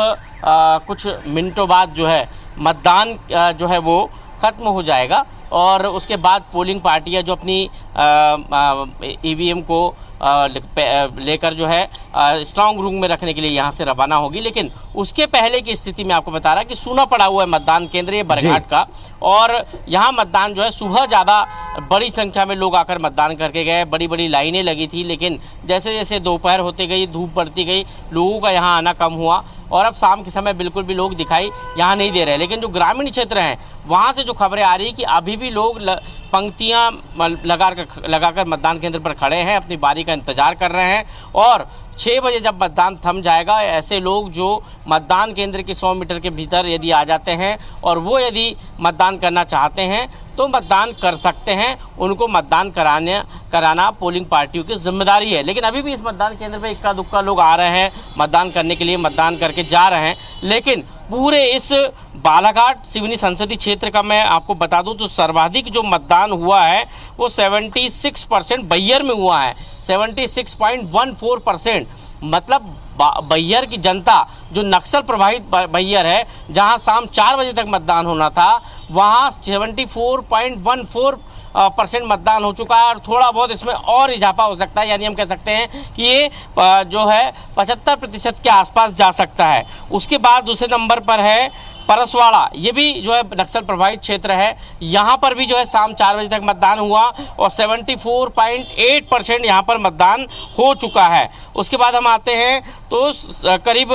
कुछ मिनटों बाद जो है मतदान जो है वो ख़त्म हो जाएगा और उसके बाद पोलिंग पार्टियां जो अपनी ईवीएम को लेकर जो है स्ट्रांग रूम में रखने के लिए यहाँ से रवाना होगी। लेकिन उसके पहले की स्थिति में आपको बता रहा कि सूना पड़ा हुआ है मतदान केंद्र ये बरघाट का, और यहाँ मतदान जो है सुबह ज़्यादा बड़ी संख्या में लोग आकर मतदान करके गए, बड़ी बड़ी लाइनें लगी थी। लेकिन जैसे जैसे दोपहर होते गई, धूप बढ़ती गई, लोगों का यहाँ आना कम हुआ और अब शाम के समय बिल्कुल भी लोग दिखाई यहाँ नहीं दे रहे। लेकिन जो ग्रामीण क्षेत्र हैं वहाँ से जो खबरें आ रही कि अभी भी लोग पंक्तियाँ लगाकर मतदान केंद्र पर खड़े हैं, अपनी बारी का इंतजार कर रहे हैं और 6 बजे जब मतदान थम जाएगा, ऐसे लोग जो मतदान केंद्र के 100 मीटर के भीतर यदि आ जाते हैं और वो यदि मतदान करना चाहते हैं तो मतदान कर सकते हैं। उनको मतदान कराना पोलिंग पार्टियों की जिम्मेदारी है। लेकिन अभी भी इस मतदान केंद्र पे इक्का दुक्का लोग आ रहे हैं मतदान करने के लिए, मतदान करके जा रहे हैं। लेकिन पूरे इस बालाघाट सिवनी संसदीय क्षेत्र का मैं आपको बता दूं तो सर्वाधिक जो मतदान हुआ है वो 76% बैहर में हुआ है, 76.14%। मतलब बैहर की जनता जो नक्सल प्रभावित बैहर है, जहां शाम 4 बजे तक मतदान होना था, वहां 74.14% मतदान हो चुका है और थोड़ा बहुत इसमें और इजाफा हो सकता है। यानी हम कह सकते हैं कि ये जो है 75% के आसपास जा सकता है। उसके बाद दूसरे नंबर पर है परसवाड़ा, ये भी जो है नक्सल प्रभावित क्षेत्र है। यहाँ पर भी जो है शाम 4 बजे तक मतदान हुआ और 74.8% यहाँ पर मतदान हो चुका है। उसके बाद हम आते हैं तो करीब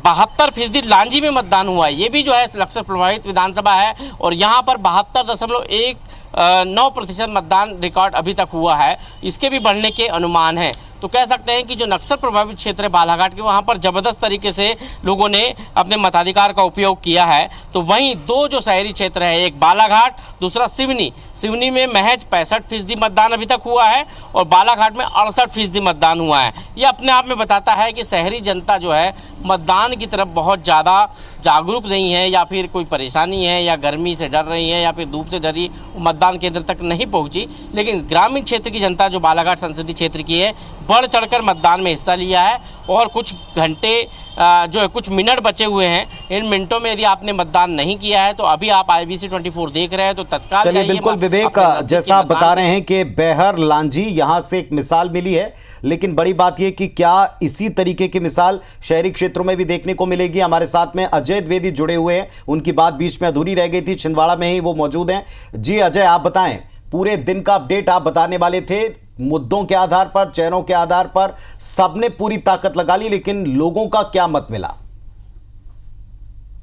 72% लांजी में मतदान हुआ है। ये भी जो है नक्सल प्रभावित विधानसभा है और यहाँ पर 72.19% मतदान रिकॉर्ड अभी तक हुआ है। इसके भी बढ़ने के अनुमान हैं। तो कह सकते हैं कि जो नक्सल प्रभावित क्षेत्र है बालाघाट के, वहाँ पर ज़बरदस्त तरीके से लोगों ने अपने मताधिकार का उपयोग किया है। तो वहीं 2 जो शहरी क्षेत्र है, एक बालाघाट, दूसरा सिवनी। सिवनी में महज 65% मतदान अभी तक हुआ है और बालाघाट में 68% मतदान हुआ है। ये अपने आप में बताता है कि शहरी जनता जो है मतदान की तरफ बहुत ज़्यादा जागरूक नहीं है, या फिर कोई परेशानी है, या गर्मी से डर रही है, या फिर धूप से डरी मतदान केंद्र तक नहीं पहुंची। लेकिन ग्रामीण क्षेत्र की जनता जो बालाघाट संसदीय क्षेत्र की है, बढ़ चढ़कर मतदान में हिस्सा लिया है और कुछ घंटे जो है कुछ मिनट बचे हुए हैं। इन मिनटों में यदि आपने मतदान नहीं किया है तो अभी आप IBC 24 देख रहे हैं तो तत्काल चलिए बिल्कुल विवेक, जैसा आप बता रहे हैं कि बैहर लांजी यहाँ से एक मिसाल मिली है, लेकिन बड़ी बात यह कि क्या इसी तरीके की मिसाल शहरी क्षेत्रों में भी देखने को मिलेगी? हमारे साथ में अजय द्विवेदी जुड़े हुए हैं, उनकी बात बीच में अधूरी रह गई थी, छिंदवाड़ा में ही वो मौजूद हैं। जी अजय, आप बताएं, पूरे दिन का अपडेट आप बताने वाले थे। मुद्दों के आधार पर, चेहरों के आधार पर सबने पूरी ताकत लगा ली, लेकिन लोगों का क्या मत मिला?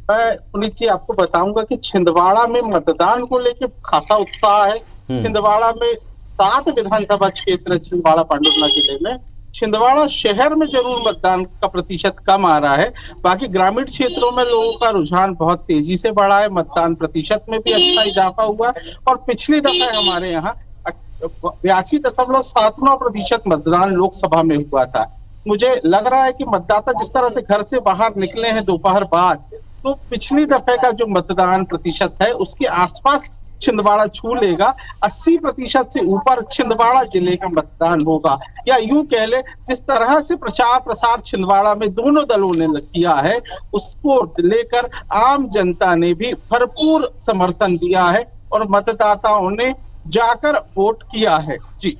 मैं पुनीत जी आपको बताऊंगा कि छिंदवाड़ा में मतदान को लेकर खासा उत्साह है। छिंदवाड़ा में 7 विधानसभा क्षेत्र, छिंदवाड़ा पांडुरंगा जिले में, छिंदवाड़ा शहर में जरूर मतदान का प्रतिशत कम आ रहा है। बाकी ग्रामीण क्षेत्रों में लोगों का रुझान बहुत तेजी से बढ़ा है, मतदान प्रतिशत में भी अच्छा इजाफा हुआ और पिछली दफा हमारे यहाँ 82.79% मतदान लोकसभा में हुआ था। मुझे लग रहा है कि मतदाता जिस तरह से घर से बाहर निकले हैं दोपहर बाद, तो पिछली दफे का जो मतदान प्रतिशत है उसके आसपास छिंदवाड़ा छू लेगा। 80% से ऊपर छिंदवाड़ा जिले का मतदान होगा, या यूं कह ले जिस तरह से प्रचार प्रसार छिंदवाड़ा में दोनों दलों ने किया है उसको लेकर आम जनता ने भी भरपूर समर्थन दिया है और मतदाताओं ने जाकर वोट किया है। जी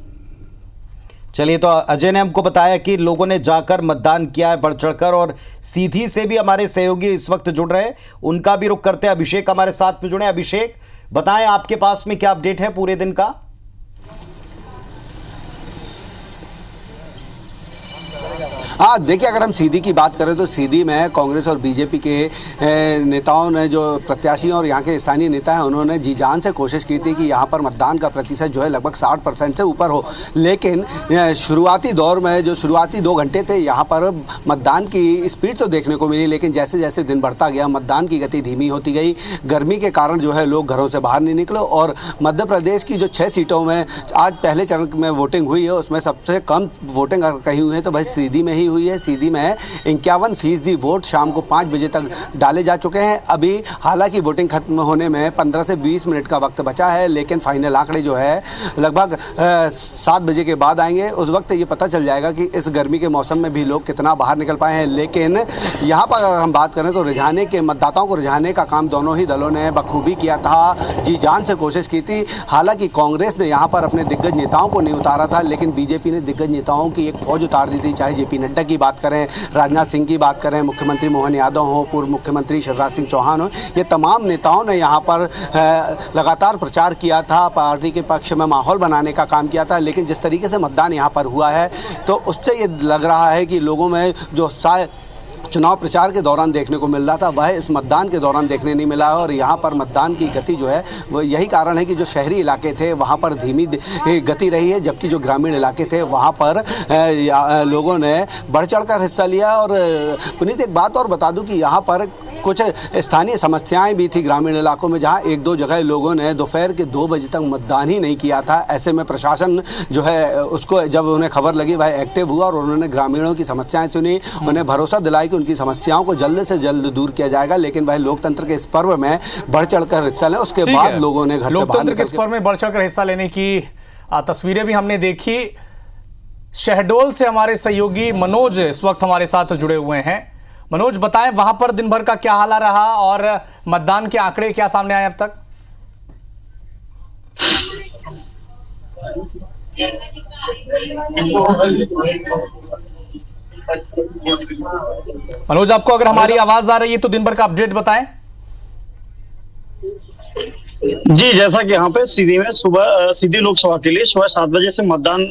चलिए, तो अजय ने हमको बताया कि लोगों ने जाकर मतदान किया है बढ़ चढ़कर, और सीधी से भी हमारे सहयोगी इस वक्त जुड़ रहे हैं, उनका भी रुख करते हैं। अभिषेक हमारे साथ में जुड़े। अभिषेक, बताएं आपके पास में क्या अपडेट है पूरे दिन का? हाँ, देखिए, अगर हम सीधी की बात करें तो सीधी में कांग्रेस और बीजेपी के नेताओं ने, जो प्रत्याशी और यहाँ के स्थानीय नेता हैं, उन्होंने जी जान से कोशिश की थी कि यहाँ पर मतदान का प्रतिशत जो है लगभग 60% से ऊपर हो। लेकिन शुरुआती दौर में जो शुरुआती 2 घंटे थे, यहाँ पर मतदान की स्पीड तो देखने को मिली, लेकिन जैसे जैसे दिन बढ़ता गया मतदान की गति धीमी होती गई। गर्मी के कारण जो है लोग घरों से बाहर नहीं निकले, और मध्य प्रदेश की जो 6 सीटों में आज पहले चरण में वोटिंग हुई है उसमें सबसे कम वोटिंग कहीं हुई है तो भाई सीधी में ही हुई है। सीधी में 51% वोट शाम को 5 बजे तक डाले जा चुके हैं। अभी हालांकि वोटिंग खत्म होने में 15 से 20 मिनट का वक्त बचा है, लेकिन फाइनल आंकड़े जो है लगभग 7 बजे के बाद आएंगे। उस वक्त ये पता चल जाएगा कि इस गर्मी के मौसम में भी लोग कितना बाहर निकल पाए हैं। लेकिन यहाँ पर अगर हम बात करें तो रिझाने के मतदाताओं को रिझाने का काम दोनों ही दलों ने बखूबी किया था, जी जान से कोशिश की थी। हालांकि कांग्रेस ने यहाँ पर अपने दिग्गज नेताओं को नहीं उतारा था, लेकिन बीजेपी ने दिग्गज नेताओं की एक फौज उतार दी थी। चाहे जेपी नड्डा की बात करें, राजनाथ सिंह की बात करें, मुख्यमंत्री मोहन यादव हो, पूर्व मुख्यमंत्री शिवराज सिंह चौहान हो, ये तमाम नेताओं ने यहाँ पर लगातार प्रचार किया था, पार्टी के पक्ष में माहौल बनाने का काम किया था। लेकिन जिस तरीके से मतदान यहाँ पर हुआ है तो उससे ये लग रहा है कि लोगों में जो चुनाव प्रचार के दौरान देखने को मिल रहा था वह इस मतदान के दौरान देखने नहीं मिला है। और यहाँ पर मतदान की गति जो है वो यही कारण है कि जो शहरी इलाके थे वहाँ पर धीमी गति रही है, जबकि जो ग्रामीण इलाके थे वहाँ पर लोगों ने बढ़ चढ़कर हिस्सा लिया। और पुनीत, एक बात और बता दूं कि यहाँ पर कुछ स्थानीय समस्याएं भी थी ग्रामीण इलाकों में, जहाँ 1-2 जगह लोगों ने दोपहर के 2 बजे तक मतदान ही नहीं किया था। ऐसे में प्रशासन जो है उसको जब उन्हें खबर लगी वह एक्टिव हुआ और उन्होंने ग्रामीणों की समस्याएं सुनी, उन्हें भरोसा दिलाया कि उनकी समस्याओं को जल्द से जल्द दूर किया जाएगा। लेकिन वह लोकतंत्र के इस पर्व में बढ़ चढ़कर हिस्सा लें, उसके बाद लोगों ने घर से बाहर लोकतंत्र के इस पर्व में बढ़ चढ़कर हिस्सा लेने की तस्वीरें भी हमने देखी। शहडोल से हमारे सहयोगी मनोज इस वक्त हमारे साथ जुड़े हुए हैं। मनोज, बताएं वहां पर दिन भर का क्या हाल रहा और मतदान के आंकड़े क्या सामने आए अब तक? मनोज, आपको अगर हमारी आवाज आ रही है तो दिन भर का अपडेट बताएं। जी, जैसा कि यहाँ पे सीधी में सुबह सीधी लोकसभा के लिए सुबह 7 बजे से मतदान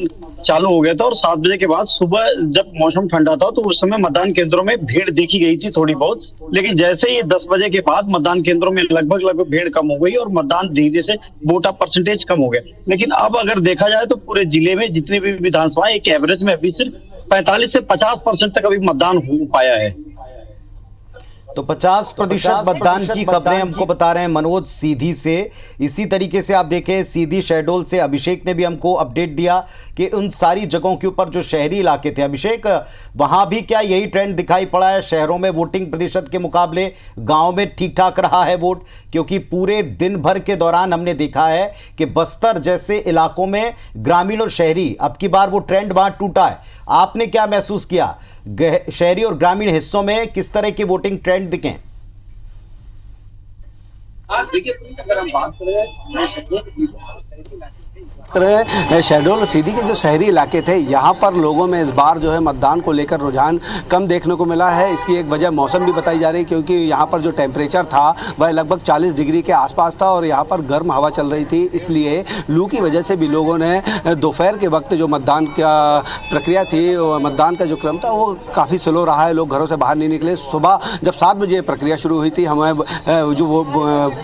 चालू हो गया था और 7 बजे के बाद सुबह जब मौसम ठंडा था तो उस समय मतदान केंद्रों में भीड़ देखी गई थी थोड़ी बहुत। लेकिन जैसे ही 10 बजे के बाद मतदान केंद्रों में लगभग भीड़ कम हो गई और मतदान धीरे से वोट परसेंटेज कम हो गया। लेकिन अब अगर देखा जाए तो पूरे जिले में जितनी भी विधानसभा एक एवरेज में अभी सिर्फ 45 से 50% तक अभी मतदान हो पाया है। तो 50% मतदान की खबरें हमको बता रहे हैं मनोज सीधी से। इसी तरीके से आप देखें सीधी शहडोल से अभिषेक ने भी हमको अपडेट दिया कि उन सारी जगहों के ऊपर जो शहरी इलाके थे, अभिषेक वहां भी क्या यही ट्रेंड दिखाई पड़ा है? शहरों में वोटिंग प्रतिशत के मुकाबले गांव में ठीक ठाक रहा है वोट? क्योंकि पूरे दिन भर के दौरान हमने देखा है कि बस्तर जैसे इलाकों में ग्रामीण और शहरी अब की बार वो ट्रेंड वहां टूटा है। आपने क्या महसूस किया? शहरी और ग्रामीण हिस्सों में किस तरह के वोटिंग ट्रेंड दिखे? अगर हम बात करें शहडोल और सीधी के जो शहरी इलाके थे यहाँ पर लोगों में इस बार जो है मतदान को लेकर रुझान कम देखने को मिला है। इसकी एक वजह मौसम भी बताई जा रही है, क्योंकि यहाँ पर जो टेम्परेचर था वह लगभग 40 डिग्री के आसपास था और यहाँ पर गर्म हवा चल रही थी। इसलिए लू की वजह से भी लोगों ने दोपहर के वक्त जो मतदान का प्रक्रिया थी, मतदान का जो क्रम था वो काफ़ी स्लो रहा है। लोग घरों से बाहर नहीं निकले। सुबह जब 7 बजे प्रक्रिया शुरू हुई थी, हमें जो वो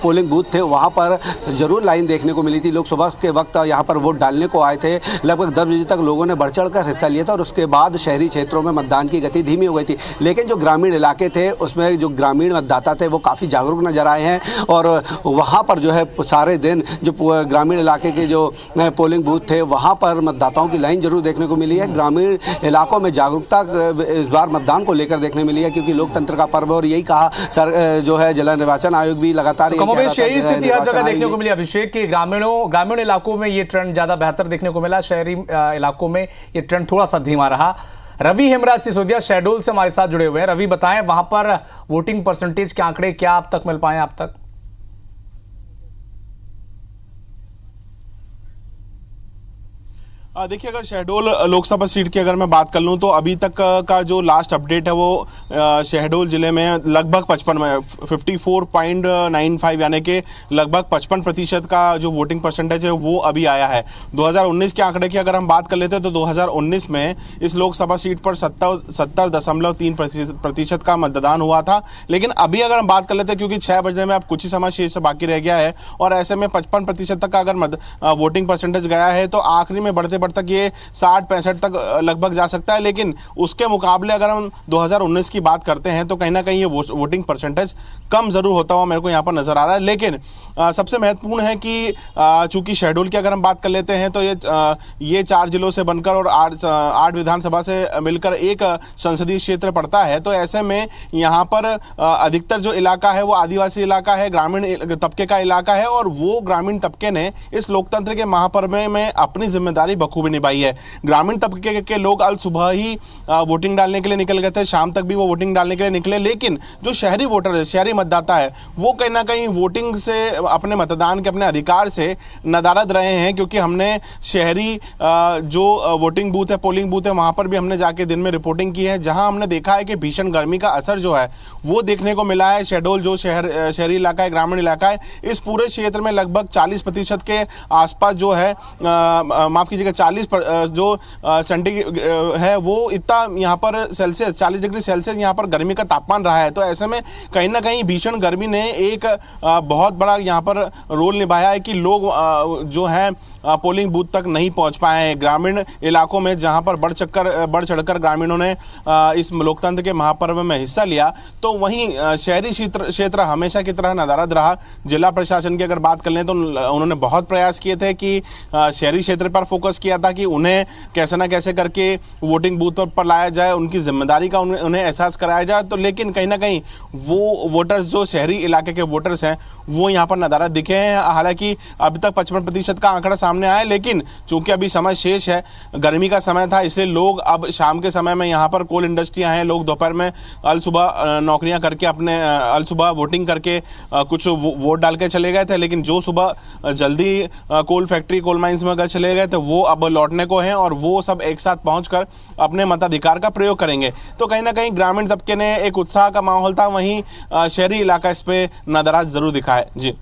पोलिंग बूथ थे वहाँ पर ज़रूर लाइन देखने को मिली थी। लोग सुबह के वक्त यहाँ पर वोट डालने को आए थे। लगभग 10 बजे तक लोगों ने बढ़ चढ़ कर हिस्सा लिया था और उसके बाद शहरी क्षेत्रों में मतदान की गति धीमी हो गई थी। लेकिन जो ग्रामीण इलाके थे उसमें जो ग्रामीण मतदाता थे वो काफ़ी जागरूक नजर आए हैं और वहाँ पर जो है सारे दिन जो ग्रामीण इलाके के जो पोलिंग बूथ थे वहाँ पर मतदाताओं की लाइन जरूर देखने को मिली है। ग्रामीण इलाकों में जागरूकता इस बार मतदान को लेकर देखने मिली है, क्योंकि लोकतंत्र का पर्व और यही कहा जो है जिला निर्वाचन आयोग भी लगातार यही स्थिति हर जगह देखने को मिली। अभिषेक की ग्रामीण इलाकों में ये ट्रेंड ज्यादा बेहतर देखने को मिला, शहरी इलाकों में ये ट्रेंड थोड़ा सा धीमा रहा। रवि हेमराज सिसोदिया शहडोल से हमारे साथ जुड़े हुए हैं। रवि, बताएं वहां पर वोटिंग परसेंटेज के आंकड़े क्या अब तक मिल पाए आप तक? देखिए, अगर शहडोल लोकसभा सीट की अगर मैं बात कर लूं तो अभी तक का जो लास्ट अपडेट है वो शहडोल जिले में लगभग 54.95 यानी कि लगभग 55% का जो वोटिंग परसेंटेज है वो अभी आया है। 2019 के आंकड़े की अगर हम बात कर लेते हैं तो 2019 में इस लोकसभा सीट पर 70.3% का मतदान हुआ था। लेकिन अभी अगर हम बात कर लेते हैं, क्योंकि 6 बजे में अब कुछ ही समय शेष बाकी रह गया है और ऐसे में 55% तक का अगर वोटिंग परसेंटेज गया है तो आखिरी में बढ़ते तक ये 60-65 तक लगभग जा सकता है। लेकिन उसके मुकाबले अगर हम 2019 की बात करते हैं तो कहीं ना कहीं ये वोटिंग परसेंटेज कम जरूर होता हुआ मेरे को यहाँ पर नजर आ रहा है। लेकिन सबसे महत्वपूर्ण है कि चूंकि शहडोल की अगर हम बात कर लेते हैं तो ये 4 जिलों से बनकर और 8 विधानसभा से मिलकर एक संसदीय क्षेत्र पड़ता है। तो ऐसे में यहाँ पर अधिकतर जो इलाका है वो आदिवासी इलाका है, ग्रामीण तबके का इलाका है और वो ग्रामीण तबके ने इस लोकतंत्र के महापर्व में अपनी जिम्मेदारी बखूबी निभाई है। ग्रामीण तबके के लोग अल सुबह ही वोटिंग डालने के लिए निकल गए थे, शाम तक भी वो वोटिंग डालने के लिए निकले। लेकिन जो शहरी वोटर है, शहरी मतदाता है, वो कहीं ना कहीं वोटिंग से, अपने मतदान के अपने अधिकार से नदारद रहे हैं, क्योंकि हमने शहरी जो वोटिंग बूथ है, पोलिंग बूथ है, वहां पर भी हमने जाके दिन में रिपोर्टिंग की है, जहां हमने देखा है कि भीषण गर्मी का असर जो है वो देखने को मिला है। शहडोल जो शहरी इलाका है, ग्रामीण इलाका है, इस पूरे क्षेत्र में लगभग 40% के आसपास जो है, माफ कीजिएगा 40 जो सेंटीग्रेड है वो इतना यहाँ पर सेल्सियस 40 डिग्री सेल्सियस यहाँ पर गर्मी का तापमान रहा है। तो ऐसे में कहीं ना कहीं भीषण गर्मी ने एक बहुत बड़ा यहाँ पर रोल निभाया है कि लोग जो है पोलिंग बूथ तक नहीं पहुंच पाए हैं। ग्रामीण इलाकों में जहां पर बढ़ चढ़कर ग्रामीणों ने इस लोकतंत्र के महापर्व में हिस्सा लिया, तो वहीं शहरी क्षेत्र हमेशा की तरह नदारद रहा। जिला प्रशासन की अगर बात कर लें तो उन्होंने बहुत प्रयास किए थे कि शहरी क्षेत्र पर फोकस किया था कि उन्हें कैसे ना कैसे करके वोटिंग बूथ पर लाया जाए, उनकी जिम्मेदारी का उन्हें एहसास कराया जाए। तो लेकिन कहीं ना कहीं वो वोटर्स जो शहरी इलाके के वोटर्स हैं वो यहाँ पर नदारद दिखे हैं। हालांकि अभी तक 55% का आंकड़ा सामने आया, लेकिन चूंकि अभी समय शेष है, गर्मी का समय था, इसलिए लोग अब शाम के समय में यहाँ पर कोल इंडस्ट्रियां हैं, लोग दोपहर में अल सुबह नौकरियां करके अपने अल सुबह वोटिंग करके कुछ वोट डाल के चले गए थे। लेकिन जो सुबह जल्दी कोल फैक्ट्री, कोल माइंस में चले गए थे वो अब लौटने को हैं और वो सब एक साथ पहुंचकर अपने मताधिकार का प्रयोग करेंगे। तो कहीं ना कहीं ग्रामीण तबके ने एक उत्साह का माहौल था, वहीं शहरी इलाका इस पे नजराज जरूर दिखा है। जी,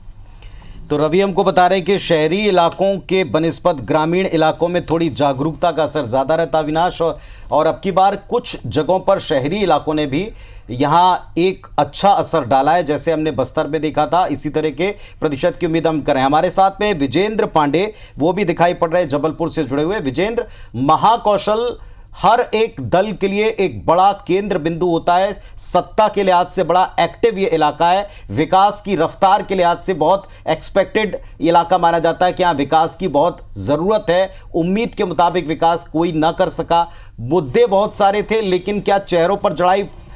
तो रवि हमको बता रहे हैं कि शहरी इलाकों के बनिस्बत ग्रामीण इलाकों में थोड़ी जागरूकता का असर ज़्यादा रहता अविनाश, और अब की बार कुछ जगहों पर शहरी इलाकों ने भी यहाँ एक अच्छा असर डाला है, जैसे हमने बस्तर में देखा था। इसी तरह के प्रतिशत की उम्मीद हम करें। हमारे साथ में विजेंद्र पांडे वो भी दिखाई पड़ रहे हैं, जबलपुर से जुड़े हुए। विजेंद्र, महाकौशल हर एक दल के लिए एक बड़ा केंद्र बिंदु होता है, सत्ता के लिहाज से बड़ा एक्टिव ये इलाका है, विकास की रफ्तार के लिहाज से बहुत एक्सपेक्टेड इलाका माना जाता है कि यहाँ विकास की बहुत ज़रूरत है। उम्मीद के मुताबिक विकास कोई ना कर सका, मुद्दे बहुत सारे थे, लेकिन क्या चेहरों पर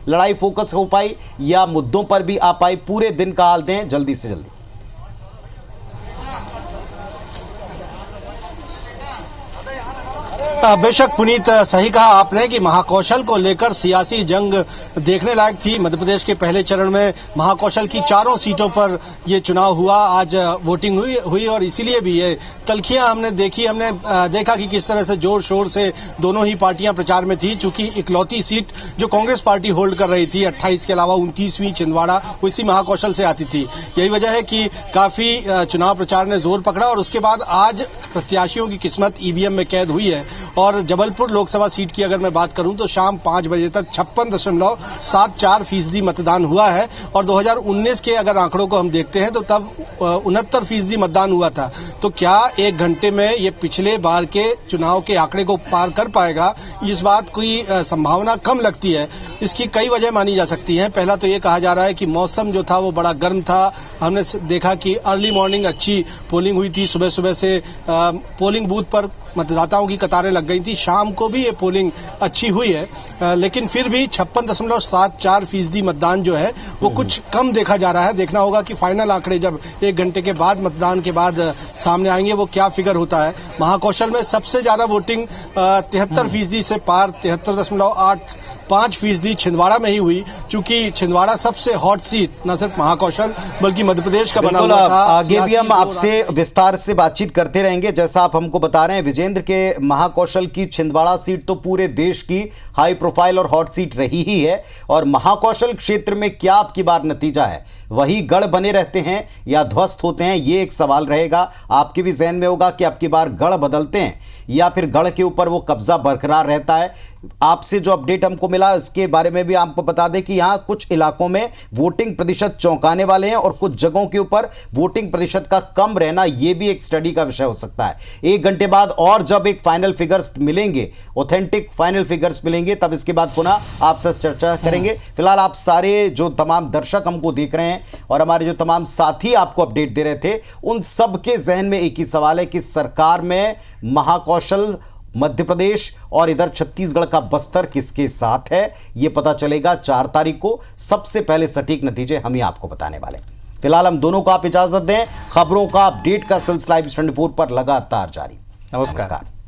लड़ाई फोकस हो पाई या मुद्दों पर भी आ पाई? पूरे दिन का हाल दें जल्दी से जल्दी। बेशक पुनीत, सही कहा आपने कि महाकौशल को लेकर सियासी जंग देखने लायक थी। मध्य प्रदेश के पहले चरण में महाकौशल की 4 सीटों पर ये चुनाव हुआ, आज वोटिंग हुई और इसीलिए भी ये तल्खियां हमने देखा कि किस तरह से जोर शोर से दोनों ही पार्टियां प्रचार में थी। चूंकि इकलौती सीट जो कांग्रेस पार्टी होल्ड कर रही थी 28 के अलावा 29वीं छिंदवाड़ा वो इसी महाकौशल से आती थी। यही वजह है कि काफी चुनाव प्रचार ने जोर पकड़ा और उसके बाद आज प्रत्याशियों की किस्मत ईवीएम में कैद हुई है। और जबलपुर लोकसभा सीट की अगर मैं बात करूं तो शाम 5 बजे तक 56.74% मतदान हुआ है। और 2019 के अगर आंकड़ों को हम देखते हैं तो तब 69% मतदान हुआ था। तो क्या एक घंटे में ये पिछले बार के चुनाव के आंकड़े को पार कर पाएगा, इस बात की संभावना कम लगती है। इसकी कई वजह मानी जा सकती हैं। पहला तो ये कहा जा रहा है कि मौसम जो था वो बड़ा गर्म था। हमने देखा कि अर्ली मॉर्निंग अच्छी पोलिंग हुई थी, सुबह सुबह से पोलिंग बूथ पर मतदाताओं की कतारें लग गई थी। शाम को भी ये पोलिंग अच्छी हुई है, लेकिन फिर भी 56.74% मतदान जो है वो कुछ कम देखा जा रहा है। देखना होगा कि फाइनल आंकड़े जब एक घंटे के बाद मतदान के बाद सामने आएंगे वो क्या फिगर होता है। महाकौशल में सबसे ज्यादा वोटिंग 73% से पार 73.85% छिंदवाड़ा में ही हुई, क्योंकि छिंदवाड़ा सबसे हॉट सीट न सिर्फ महाकौशल बल्कि मध्य प्रदेश का बना हुआ था। आगे भी हम आपसे विस्तार से बातचीत करते रहेंगे। जैसा आप हमको बता रहे हैं विजेंद्र के महाकौशल की छिंदवाड़ा सीट तो पूरे देश की हाई प्रोफाइल और हॉट सीट रही ही है। और महाकौशल क्षेत्र में क्या आपकी बार नतीजा है, वही गढ़ बने रहते हैं या ध्वस्त होते हैं, ये एक सवाल रहेगा। आपके भी जहन में होगा कि आपकी बार गढ़ बदलते हैं या फिर गढ़ के ऊपर वो कब्जा बरकरार रहता है। आपसे जो अपडेट हमको मिला इसके बारे में भी आपको बता दें कि यहाँ कुछ इलाकों में वोटिंग प्रतिशत चौंकाने वाले हैं और कुछ जगहों के ऊपर वोटिंग प्रतिशत का कम रहना ये भी एक स्टडी का विषय हो सकता है। एक घंटे बाद और जब एक फाइनल फिगर्स मिलेंगे, ऑथेंटिक फाइनल फिगर्स मिलेंगे, तब इसके बाद पुनः आपसे चर्चा करेंगे। फिलहाल आप सारे जो तमाम दर्शक हमको देख रहे हैं और हमारे जो तमाम साथी आपको अपडेट दे रहे थे, उन सब के जहन में एक ही सवाल है कि सरकार में महाकौशल मध्य प्रदेश और इधर छत्तीसगढ़ का बस्तर किसके साथ है, यह पता चलेगा 4 तारीख को। सबसे पहले सटीक नतीजे हम ही आपको बताने वाले। फिलहाल हम दोनों को आप इजाजत दें। खबरों का अपडेट का सिलसिला IBS 24 पर लगातार जारी। नमस्कार।